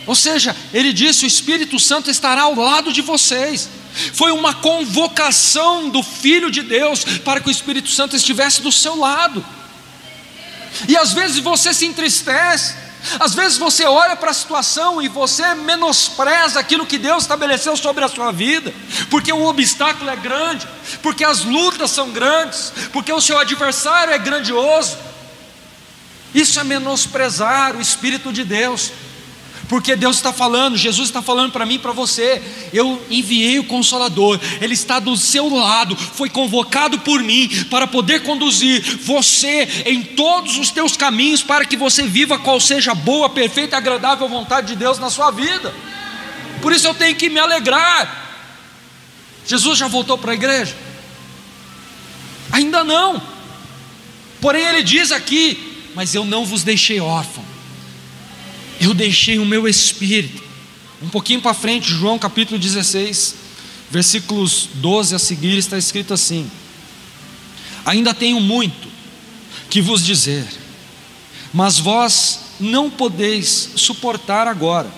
Ou seja, ele disse: o Espírito Santo estará ao lado de vocês. Foi uma convocação do Filho de Deus para que o Espírito Santo estivesse do seu lado. E às vezes você se entristece, às vezes você olha para a situação e você menospreza aquilo que Deus estabeleceu sobre a sua vida, porque o obstáculo é grande, porque as lutas são grandes, porque o seu adversário é grandioso. Isso é menosprezar o Espírito de Deus, porque Deus está falando, Jesus está falando para mim e para você: eu enviei o Consolador, Ele está do seu lado, foi convocado por mim para poder conduzir você em todos os teus caminhos, para que você viva qual seja a boa, perfeita e agradável vontade de Deus na sua vida. Por isso eu tenho que me alegrar. Jesus já voltou para a igreja? Ainda não, porém Ele diz aqui: mas eu não vos deixei órfão, eu deixei o meu Espírito. Um pouquinho para frente, João capítulo 16, versículos 12 a seguir, está escrito assim: ainda tenho muito que vos dizer, mas vós não podeis suportar agora.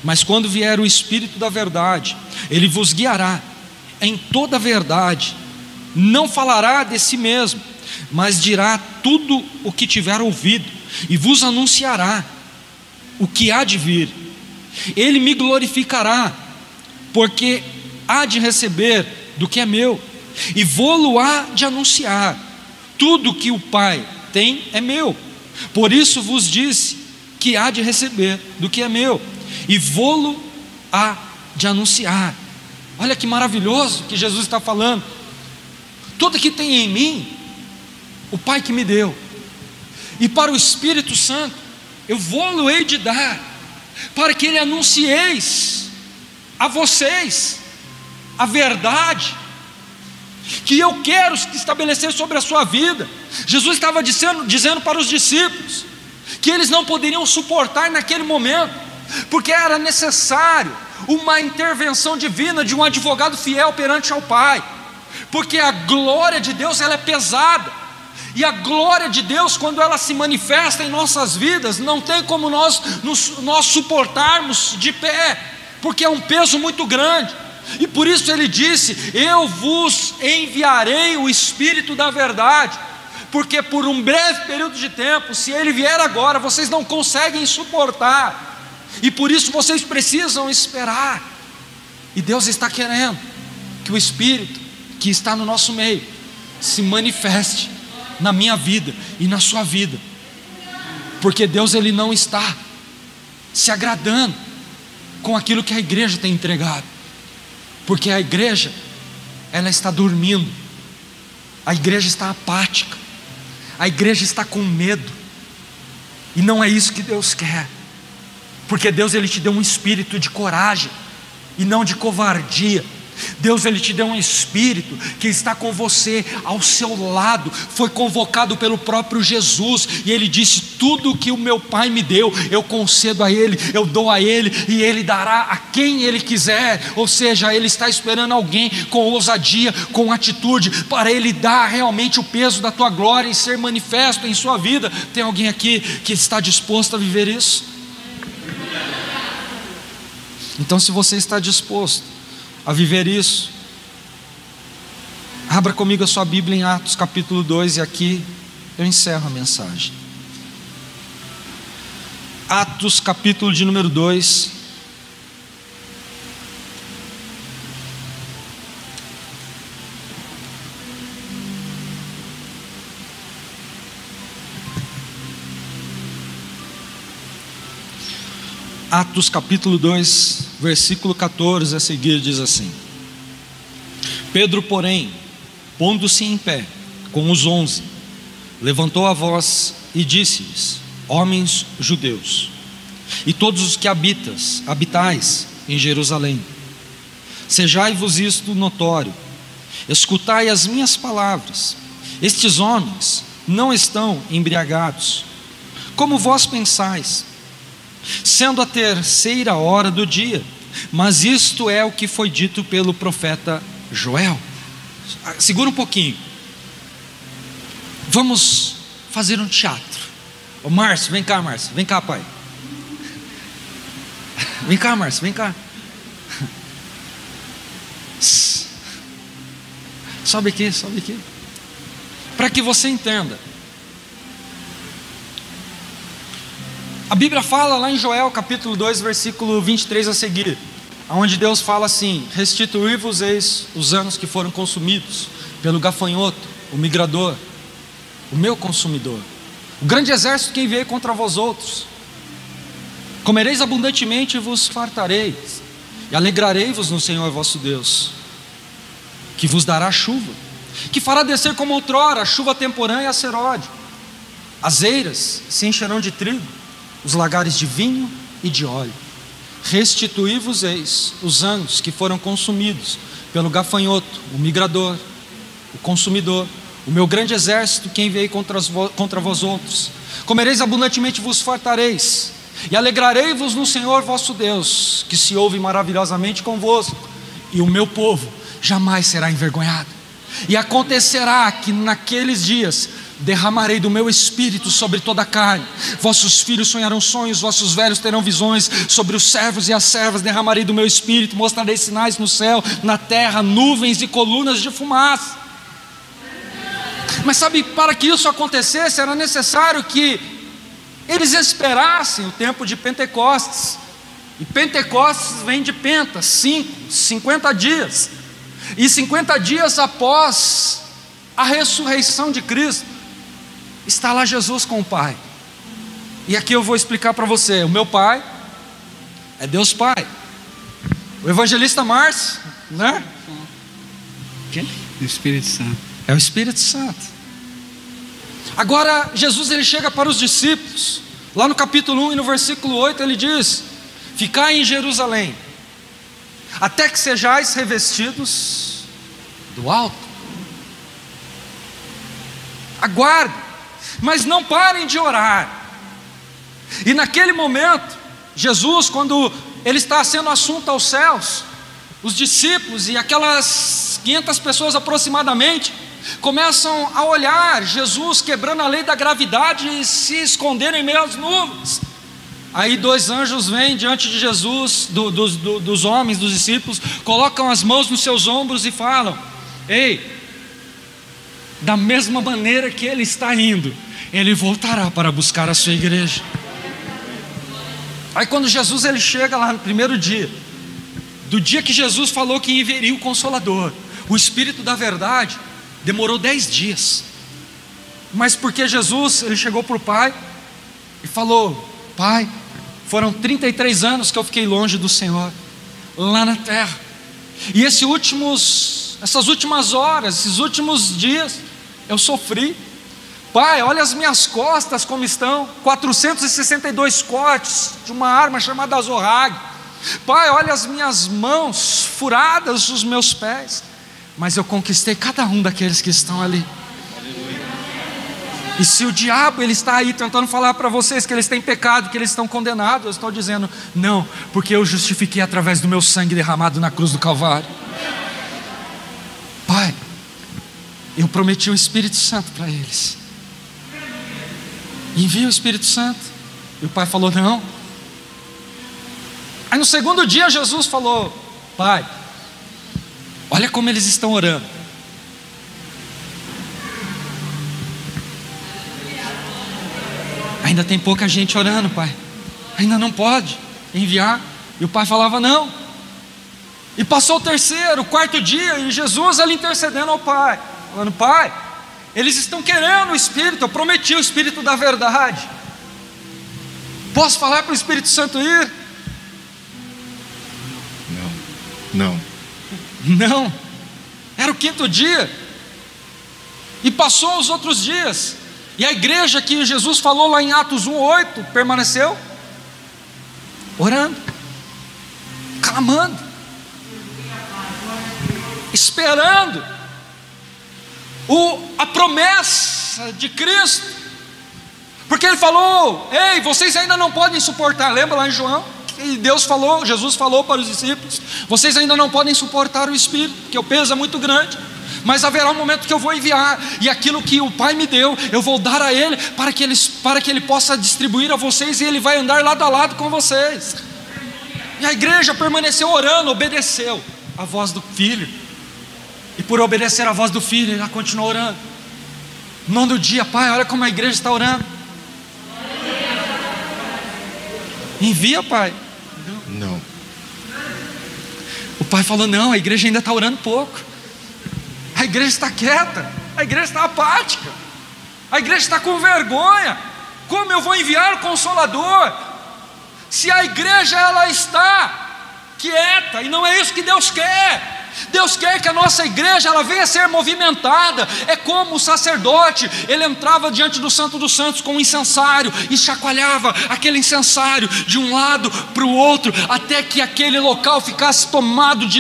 Mas quando vier o Espírito da verdade, Ele vos guiará em toda a verdade. Não falará de si mesmo, mas dirá tudo o que tiver ouvido, e vos anunciará o que há de vir. Ele me glorificará, porque há de receber do que é meu, e vou-lo há de anunciar. Tudo que o Pai tem é meu, por isso vos disse que há de receber do que é meu, e vou-lo há de anunciar. Olha que maravilhoso que Jesus está falando: tudo que tem em mim, o Pai que me deu, e para o Espírito Santo eu vou-lo hei de dar, para que Ele anuncieis a vocês a verdade que eu quero estabelecer sobre a sua vida. Jesus estava dizendo para os discípulos que eles não poderiam suportar naquele momento, porque era necessário uma intervenção divina de um advogado fiel perante ao Pai, porque a glória de Deus ela é pesada, e a glória de Deus, quando ela se manifesta em nossas vidas, não tem como nós suportarmos de pé, porque é um peso muito grande. E por isso Ele disse: eu vos enviarei o Espírito da verdade, porque por um breve período de tempo, se Ele vier agora, vocês não conseguem suportar, e por isso vocês precisam esperar. E Deus está querendo que o Espírito que está no nosso meio se manifeste na minha vida e na sua vida, porque Deus Ele não está se agradando com aquilo que a igreja tem entregado, porque a igreja ela está dormindo, a igreja está apática, a igreja está com medo, e não é isso que Deus quer, porque Deus Ele te deu um espírito de coragem e não de covardia. Deus Ele te deu um Espírito que está com você, ao seu lado, foi convocado pelo próprio Jesus, e Ele disse: tudo que o meu Pai me deu, eu concedo a Ele, eu dou a Ele, e Ele dará a quem Ele quiser. Ou seja, Ele está esperando alguém com ousadia, com atitude, para Ele dar realmente o peso da tua glória e ser manifesto em sua vida. Tem alguém aqui que está disposto a viver isso? Então, se você está disposto a viver isso, abra comigo a sua Bíblia em Atos capítulo 2, e aqui eu encerro a mensagem. Atos capítulo de número 2, Atos capítulo 2, versículo 14 a seguir, diz assim: Pedro, porém, pondo-se em pé com os 11, levantou a voz e disse-lhes: homens judeus, e todos os que habitais em Jerusalém, sejai-vos isto notório, escutai as minhas palavras. Estes homens não estão embriagados, como vós pensais, sendo a 3ª hora do dia, mas isto é o que foi dito pelo profeta Joel. Segura um pouquinho, vamos fazer um teatro. Ô Márcio, vem cá, Márcio, vem cá, pai. Vem cá, Márcio, vem cá. Sobe aqui, para que você entenda. A Bíblia fala lá em Joel capítulo 2, versículo 23 a seguir, onde Deus fala assim: restituir-vos-eis os anos que foram consumidos pelo gafanhoto, o migrador, o meu consumidor, o grande exército que enviei contra vós outros. Comereis abundantemente e vos fartareis, e alegrarei-vos no Senhor vosso Deus, que vos dará chuva, que fará descer como outrora a chuva temporã e a serode. As eiras se encherão de trigo, os lagares de vinho e de óleo. Restituí-vos-eis os anos que foram consumidos pelo gafanhoto, o migrador, o consumidor, o meu grande exército que enviei contra vós outros. Comereis abundantemente e vos fartareis, e alegrarei-vos no Senhor vosso Deus, que se ouve maravilhosamente convosco, e o meu povo jamais será envergonhado. E acontecerá que naqueles dias derramarei do meu espírito sobre toda a carne. Vossos filhos sonharão sonhos, vossos velhos terão visões. Sobre os servos e as servas derramarei do meu espírito. Mostrarei sinais no céu, na terra, nuvens e colunas de fumaça. Mas sabe, para que isso acontecesse era necessário que eles esperassem o tempo de Pentecostes. E Pentecostes vem de Penta, 50 dias. E 50 dias após a ressurreição de Cristo, está lá Jesus com o Pai. E aqui eu vou explicar para você. O meu Pai é Deus Pai. O evangelista Márcio, né? Quem? O Espírito Santo. É o Espírito Santo. Agora Jesus ele chega para os discípulos. Lá no capítulo 1 e no versículo 8 ele diz: ficai em Jerusalém, até que sejais revestidos do alto. Aguardem, mas não parem de orar. E naquele momento, Jesus, quando ele está sendo assunto aos céus, os discípulos e aquelas 500 pessoas aproximadamente começam a olhar Jesus quebrando a lei da gravidade e se esconderem em meio às nuvens. Aí 2 anjos vêm diante de Jesus, dos homens, dos discípulos, colocam as mãos nos seus ombros e falam: ei, da mesma maneira que ele está indo, ele voltará para buscar a sua igreja. Aí quando Jesus ele chega lá no primeiro dia, do dia que Jesus falou que enviaria o Consolador, o Espírito da verdade, demorou 10 dias. Mas porque Jesus ele chegou para o Pai e falou: Pai, foram 33 anos que eu fiquei longe do Senhor, lá na terra, e essas últimas horas, esses últimos dias, eu sofri. Pai, olha as minhas costas como estão, 462 cortes de uma arma chamada azorrague. Pai, olha as minhas mãos furadas, os meus pés, mas eu conquistei cada um daqueles que estão ali. E se o diabo ele está aí tentando falar para vocês que eles têm pecado, que eles estão condenados, eu estou dizendo: não, porque eu justifiquei através do meu sangue derramado na cruz do Calvário. Pai, eu prometi o Espírito Santo para eles, envia o Espírito Santo. E o Pai falou: não. Aí no segundo dia Jesus falou: Pai, olha como eles estão orando. Ainda tem pouca gente orando, Pai, ainda não pode enviar. E o Pai falava: não. E passou o terceiro, o quarto dia, e Jesus ali intercedendo ao Pai, falando: Pai, eles estão querendo o Espírito, eu prometi o Espírito da verdade. Posso falar para o Espírito Santo ir? Não. Era o quinto dia. E passou os outros dias. E a igreja que Jesus falou lá em Atos 1:8 permaneceu orando, clamando, esperando a promessa de Cristo. Porque ele falou: ei, vocês ainda não podem suportar. Lembra lá em João? E Jesus falou para os discípulos: vocês ainda não podem suportar o Espírito, porque o peso é muito grande, mas haverá um momento que eu vou enviar, e aquilo que o Pai me deu, eu vou dar a Ele, para que Ele possa distribuir a vocês, e Ele vai andar lado a lado com vocês. E a igreja permaneceu orando, obedeceu a voz do Filho, e por obedecer a voz do Filho, ela continuou orando. Nono dia: Pai, olha como a igreja está orando. Envia, Pai. Não. O Pai falou: não, a igreja ainda está orando pouco. A igreja está quieta, a igreja está apática, a igreja está com vergonha. Como eu vou enviar o Consolador se a igreja ela está quieta, e não é isso que Deus quer. Deus quer que a nossa igreja ela venha a ser movimentada. É como o sacerdote, ele entrava diante do Santo dos Santos com um incensário e chacoalhava aquele incensário de um lado para o outro, até que aquele local ficasse tomado de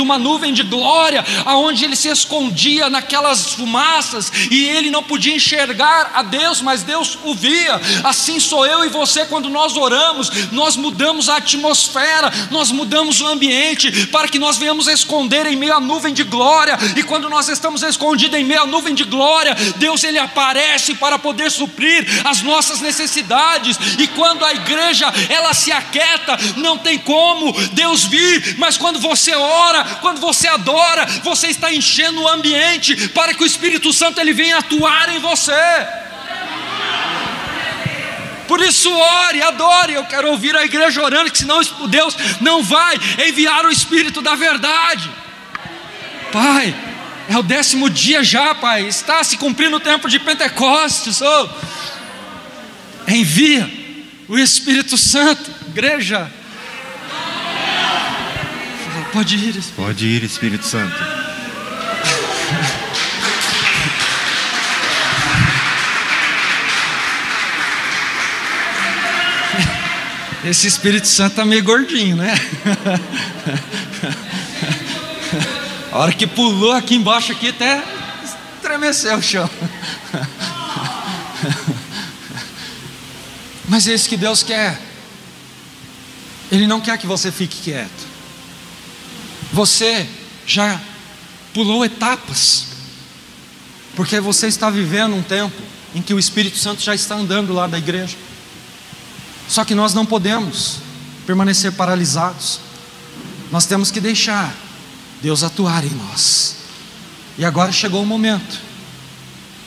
uma nuvem de glória, aonde ele se escondia naquelas fumaças e ele não podia enxergar a Deus, mas Deus o via. Assim sou eu e você, quando nós oramos, nós mudamos a atmosfera, nós mudamos o ambiente, para que nós venhamos a esconder em meio à nuvem de glória. E quando nós estamos escondidos em meio à nuvem de glória, Deus ele aparece para poder suprir as nossas necessidades. E quando a igreja ela se aquieta, não tem como Deus vir, mas quando você ora, quando você adora, você está enchendo o ambiente para que o Espírito Santo ele venha atuar em você. Por isso ore, adore. Eu quero ouvir a igreja orando, que senão Deus não vai enviar o Espírito da verdade. Pai, é o 10º dia já, Pai, está se cumprindo o tempo de Pentecostes. Envia o Espírito Santo. Igreja, pode ir, Espírito Santo. Esse Espírito Santo está meio gordinho, né? A hora que pulou aqui embaixo, aqui até estremeceu o chão. Mas é isso que Deus quer. Ele não quer que você fique quieto. Você já pulou etapas, porque você está vivendo um tempo em que o Espírito Santo já está andando lá da igreja. Só que nós não podemos permanecer paralisados. Nós temos que deixar Deus atuar em nós. E agora chegou o momento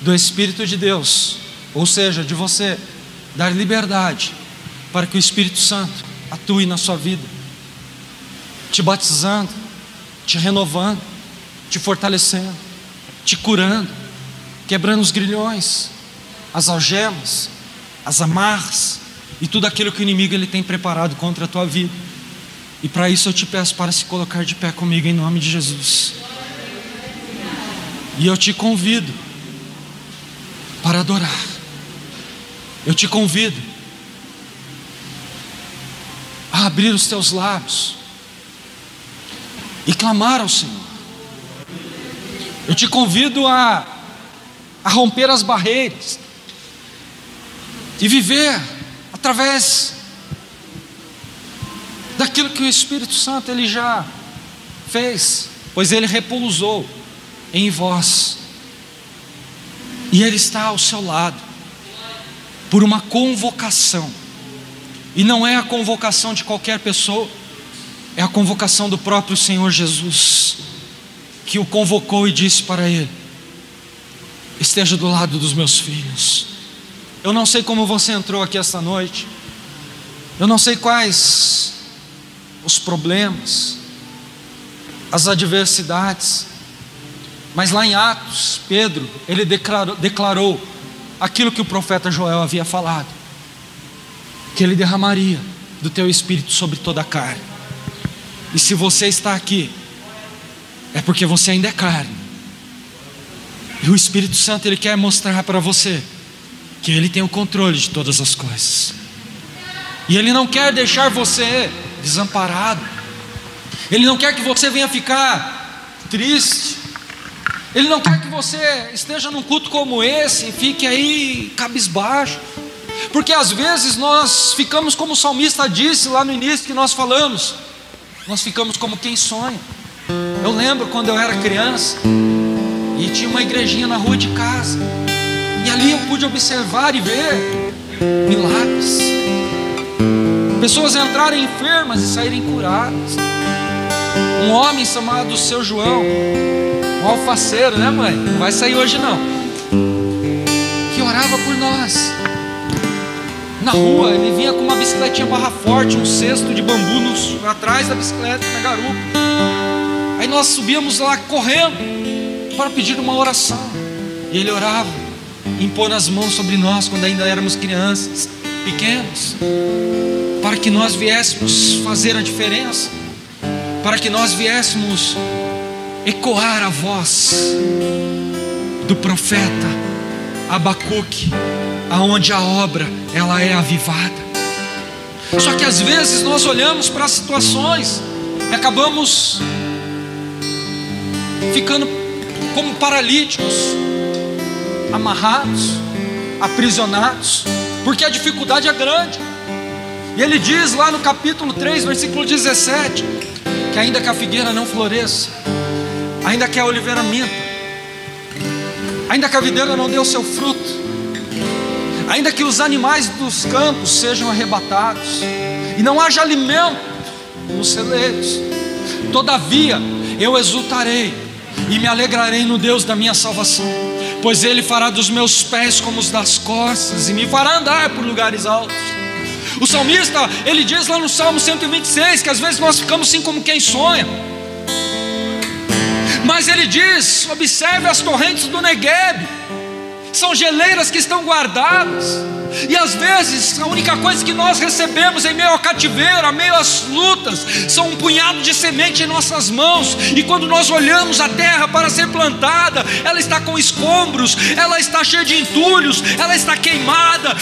do Espírito de Deus, ou seja, de você dar liberdade para que o Espírito Santo atue na sua vida, te batizando, te renovando, te fortalecendo, te curando, quebrando os grilhões, as algemas, as amarras e tudo aquilo que o inimigo ele tem preparado contra a tua vida. E para isso eu te peço para se colocar de pé comigo em nome de Jesus. E eu te convido para adorar. Eu te convido a abrir os teus lábios e clamar ao Senhor. Eu te convido a romper as barreiras e viver através daquilo que o Espírito Santo ele já fez, pois ele repousou em vós e ele está ao seu lado por uma convocação. E não é a convocação de qualquer pessoa, é a convocação do próprio Senhor Jesus, que o convocou e disse para ele: esteja do lado dos meus filhos. Eu não sei como você entrou aqui esta noite, eu não sei quais os problemas, as adversidades, mas lá em Atos, Pedro, ele declarou aquilo que o profeta Joel havia falado, que ele derramaria do teu Espírito sobre toda a carne. E se você está aqui, é porque você ainda é carne, e o Espírito Santo ele quer mostrar para você que ele tem o controle de todas as coisas, e ele não quer deixar você desamparado, ele não quer que você venha ficar triste, ele não quer que você esteja num culto como esse e fique aí cabisbaixo, porque às vezes nós ficamos como o salmista disse lá no início que nós falamos, nós ficamos como quem sonha. Eu lembro quando eu era criança e tinha uma igrejinha na rua de casa, e ali eu pude observar e ver milagres, pessoas entrarem enfermas e saírem curadas. Um homem chamado Seu João, um alfaceiro, né, mãe? Não vai sair hoje não, que orava por nós. Na rua, ele vinha com uma bicicletinha barra forte, um cesto de bambu atrás da bicicleta, na garupa. Aí nós subíamos lá correndo para pedir uma oração, e ele orava, impondo as mãos sobre nós quando ainda éramos crianças, pequenos. para que nós viéssemos fazer a diferença, para que nós viéssemos ecoar a voz do profeta Abacuque, aonde a obra ela é avivada. Só que às vezes nós olhamos para as situações e acabamos ficando como paralíticos, amarrados, aprisionados, porque a dificuldade é grande. E ele diz lá no capítulo 3, versículo 17, que ainda que a figueira não floresça, ainda que a oliveira minta, ainda que a videira não dê o seu fruto, ainda que os animais dos campos sejam arrebatados, e não haja alimento nos celeiros, todavia eu exultarei e me alegrarei no Deus da minha salvação, pois Ele fará dos meus pés como os das corças, e me fará andar por lugares altos. O salmista, ele diz lá no Salmo 126, que às vezes nós ficamos assim como quem sonha, mas ele diz: observe as torrentes do Neguebe, são geleiras que estão guardadas. E às vezes a única coisa que nós recebemos em meio ao cativeiro, em meio às lutas, são um punhado de semente em nossas mãos. E quando nós olhamos a terra para ser plantada, ela está com escombros, ela está cheia de entulhos, ela está queimada,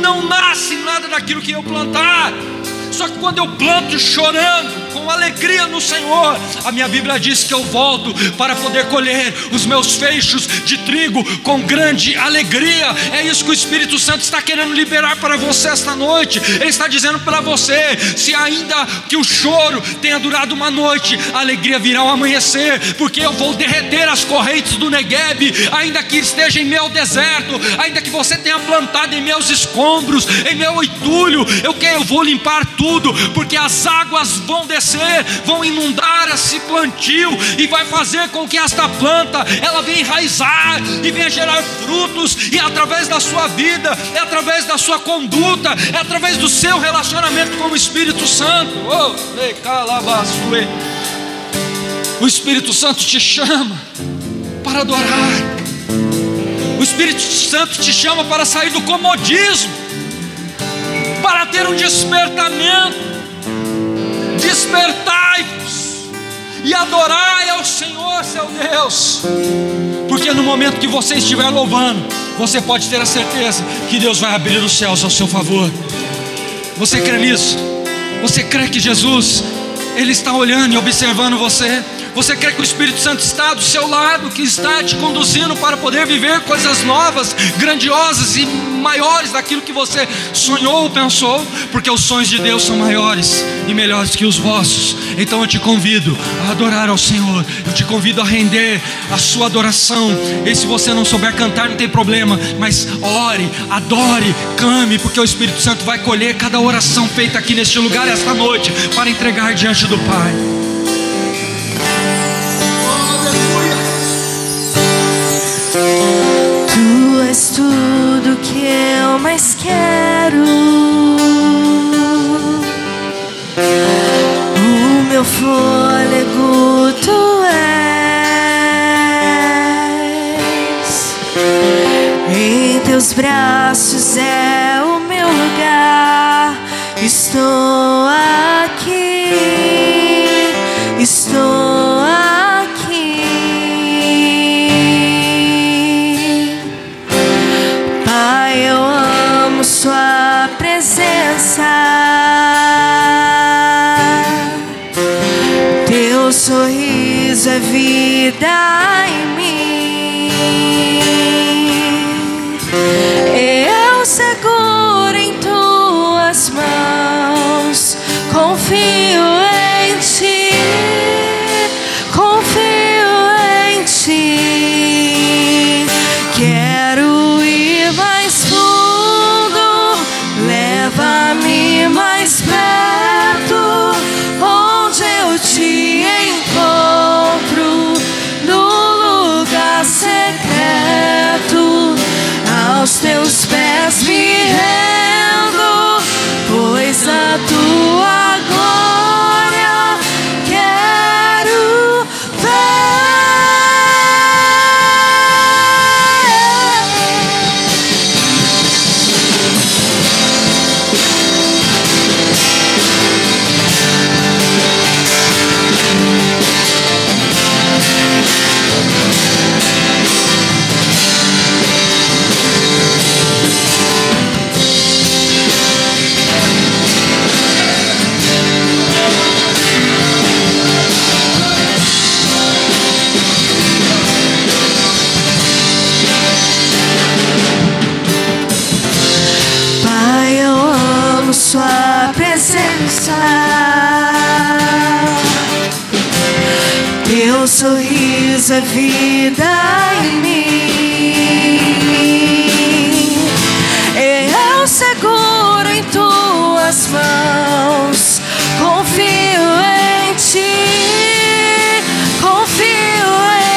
não nasce nada daquilo que eu plantar. Só que quando eu planto chorando, com alegria no Senhor, a minha Bíblia diz que eu volto para poder colher os meus feixes de trigo com grande alegria. É isso que o Espírito Santo está querendo liberar para você esta noite. Ele está dizendo para você: se ainda que o choro tenha durado uma noite, a alegria virá ao amanhecer, porque eu vou derreter as correntes do Neguebe, ainda que esteja em meu deserto, ainda que você tenha plantado em meus escombros, em meu entulho, eu vou limpar tudo, porque as águas vão descer, vão inundar esse plantio e vai fazer com que esta planta ela venha enraizar e venha gerar frutos. E através da sua vida, é através da sua conduta, é através do seu relacionamento com o Espírito Santo. O Espírito Santo te chama para adorar. O Espírito Santo te chama para sair do comodismo, para ter um despertamento. Despertai-vos e adorai ao Senhor seu Deus, porque no momento que você estiver louvando, você pode ter a certeza que Deus vai abrir os céus ao seu favor. Você crê nisso? Você crê que Jesus, Ele está olhando e observando você? Você crê que o Espírito Santo está do seu lado, que está te conduzindo para poder viver coisas novas, grandiosas e maiores daquilo que você sonhou ou pensou? Porque os sonhos de Deus são maiores e melhores que os vossos. Então eu te convido a adorar ao Senhor, eu te convido a render a sua adoração. E se você não souber cantar, não tem problema, mas ore, adore, clame, porque o Espírito Santo vai colher cada oração feita aqui neste lugar esta noite para entregar diante do Pai. Tu és tudo que eu mais quero, o meu fôlego tu és, em teus braços é o meu lugar. Estou aqui, estou aqui. Pai, eu amo sua presença, teu sorriso é vida em mim. Eu seguro em tuas mãos, confio em ti, confio em ti. Quero ir mais fundo, leva-me mais perto, onde eu te encontro, no ser sal. Teu sorriso é vida em mim. Eu seguro em tuas mãos. Confio em ti. Confio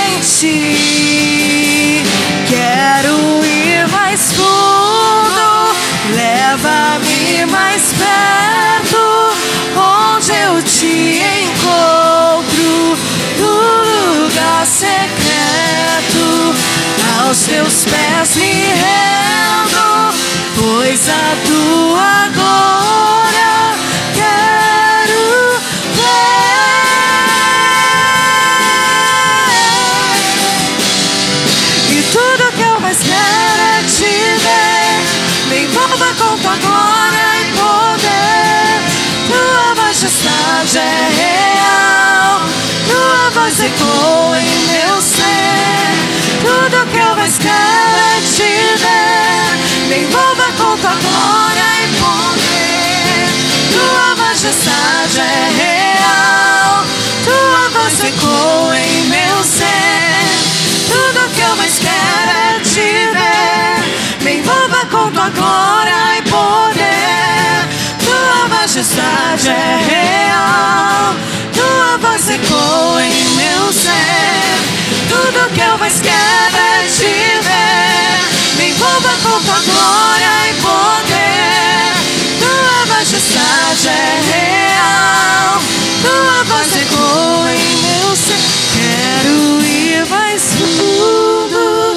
em ti. Quero ir mais fundo. Leva-me mais perto, onde eu te encontro, no lugar secreto. Aos teus pés me rendo, pois a tua glória quero ver. E tudo que eu mais quero é te ver. Me envolva com tua glória e poder. Tua majestade é real. Tua voz ecoa em meu ser. Tudo que eu mais quero é te ver. Me envolva com tua glória e poder. Tua majestade é real. Tua voz ecoa em meu ser. Tudo que eu mais quero é te ver. Me envolva com tua glória e poder. Tua majestade é real. Tua voz ecoa em meu ser. Tudo que eu mais quero é te ver. Me envolva com tua glória e poder. Tua majestade é real. Tua voz ecoa em meu ser. Quero ir mais fundo.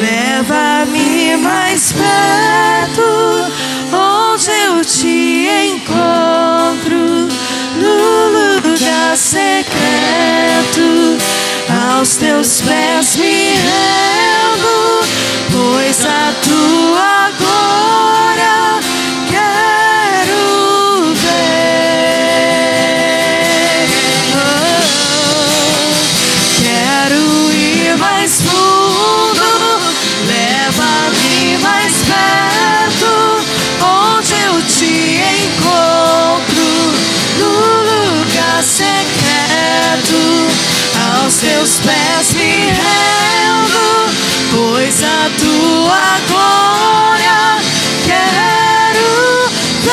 Leva-me mais perto, onde eu te encontro, no lugar secreto. Aos teus pés me rendo, pois a tua glória quero ver. Quero ir mais fundo. Leva-me mais perto, onde eu te encontro, no lugar secreto. Aos teus pés me rendo, pois a tua glória quero ver.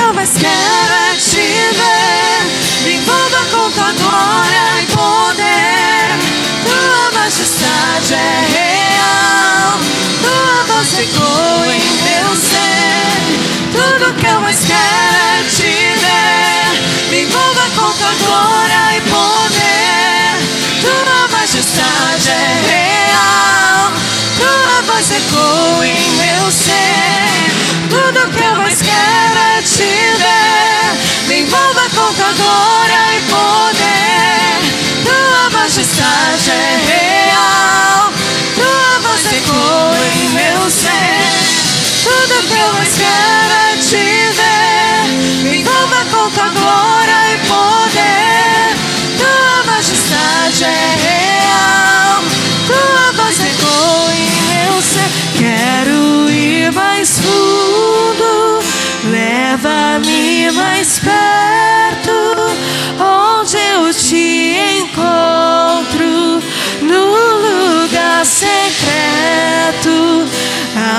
Eu mais quero é te ver. Me envolva com tua glória e poder. Tua majestade é real. Tua voz ecoa em meu ser. Tudo que eu mais quero é te ver. Me envolva com tua glória e poder. Tua majestade é real. Tua voz ecoa em meu ser. Tudo que eu mais quero é te ver. Me envolva com tua glória e poder. Tua majestade é real. Tua voz ecoa em meu ser. Tudo que eu mais quero é te ver. Me envolva com tua glória e poder. Tua majestade é real. Tua voz ecoa em meu ser. Quero ir mais fundo. Leva-me mais perto, onde eu te encontro, no lugar secreto.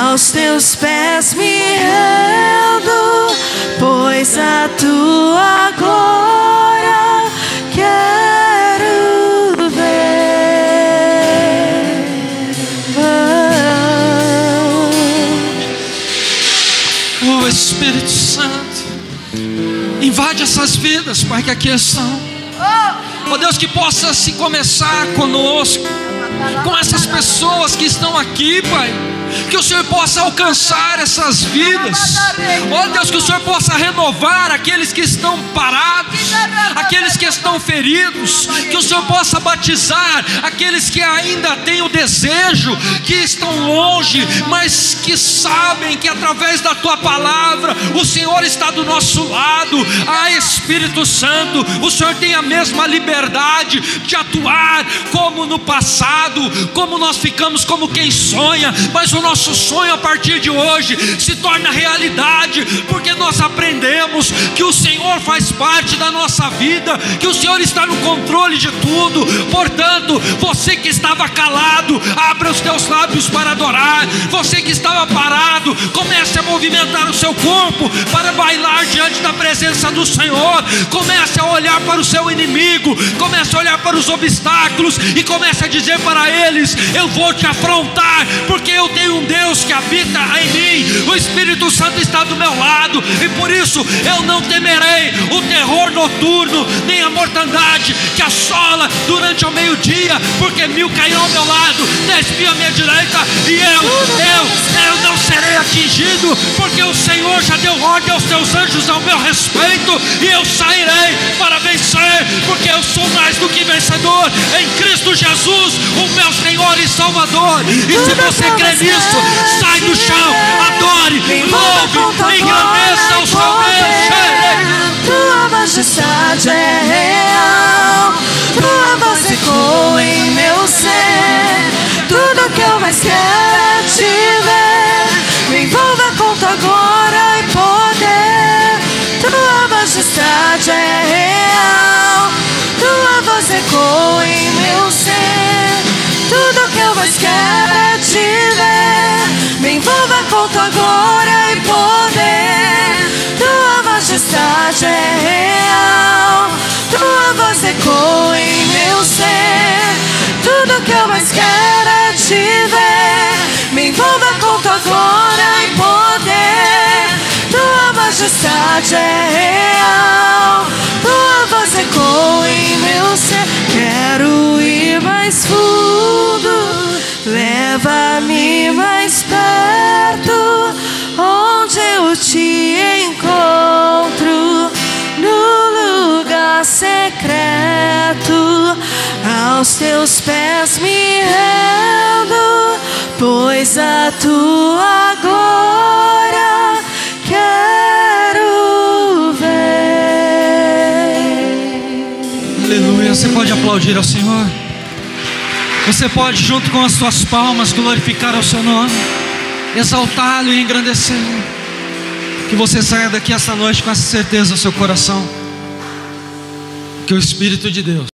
Aos teus pés me rendo, pois a tua glória quero ver. O Espírito Santo invade essas vidas, Pai, que aqui estão. Oh Deus, que possa se começar conosco, com essas pessoas que estão aqui, Pai. Que o Senhor possa alcançar essas vidas. Ó Deus, que o Senhor possa renovar aqueles que estão parados, aqueles que estão feridos. Que o Senhor possa batizar aqueles que ainda têm o desejo, que estão longe, mas que sabem que através da Tua palavra o Senhor está do nosso lado. Ah, Espírito Santo, o Senhor tem a mesma liberdade de atuar como no passado, como nós ficamos como quem sonha, mas o nosso sonho a partir de hoje se torna realidade, porque nós aprendemos que o Senhor faz parte da nossa vida, que o Senhor está no controle de tudo. Portanto, você que estava calado, abra os teus lábios para adorar. Você que estava parado, comece a movimentar o seu corpo para bailar diante da presença do Senhor. Comece a olhar para o seu inimigo, comece a olhar para os obstáculos e comece a dizer para eles: eu vou te afrontar, porque eu tenho um Deus que habita em mim. O Espírito Santo está do meu lado, e por isso eu não temerei o terror noturno, nem a mortandade que assola durante o meio-dia, porque 1000 cairão ao meu lado, 10.000 à minha direita, e eu não serei atingido, porque o Senhor já deu ordem aos teus anjos ao meu respeito, e eu sairei para vencer, porque eu sou mais do que vencedor em Cristo Jesus, o meu Senhor e Salvador. E se você crê nisso, sai do chão, adore, louve, engrandeça o seu Deus. Tua majestade é real, Tua voz ecoa em meu ser. Tudo que eu mais quero é te ver. Me envolva com Tua glória e poder. Tua majestade é real, Tua voz ecoa em meu ser. Tudo que eu mais quero é te ver. Me envolva com Tua glória e poder. Tua majestade é real, Tua voz ecoa em meu ser. Tudo que eu mais quero é te ver. Me envolva com Tua glória e poder. Tua majestade é real, Tua voz ecoa em meu ser. Quero ir mais fundo, leva-me mais perto, onde eu te encontro, no lugar secreto. Aos Teus pés me rendo, pois a Tua glória quero ver. Aleluia. Você pode aplaudir ao Senhor. Você pode, junto com as suas palmas, glorificar ao seu nome, exaltá-lo e engrandecê-lo. Que você saia daqui essa noite com essa certeza no seu coração, que o Espírito de Deus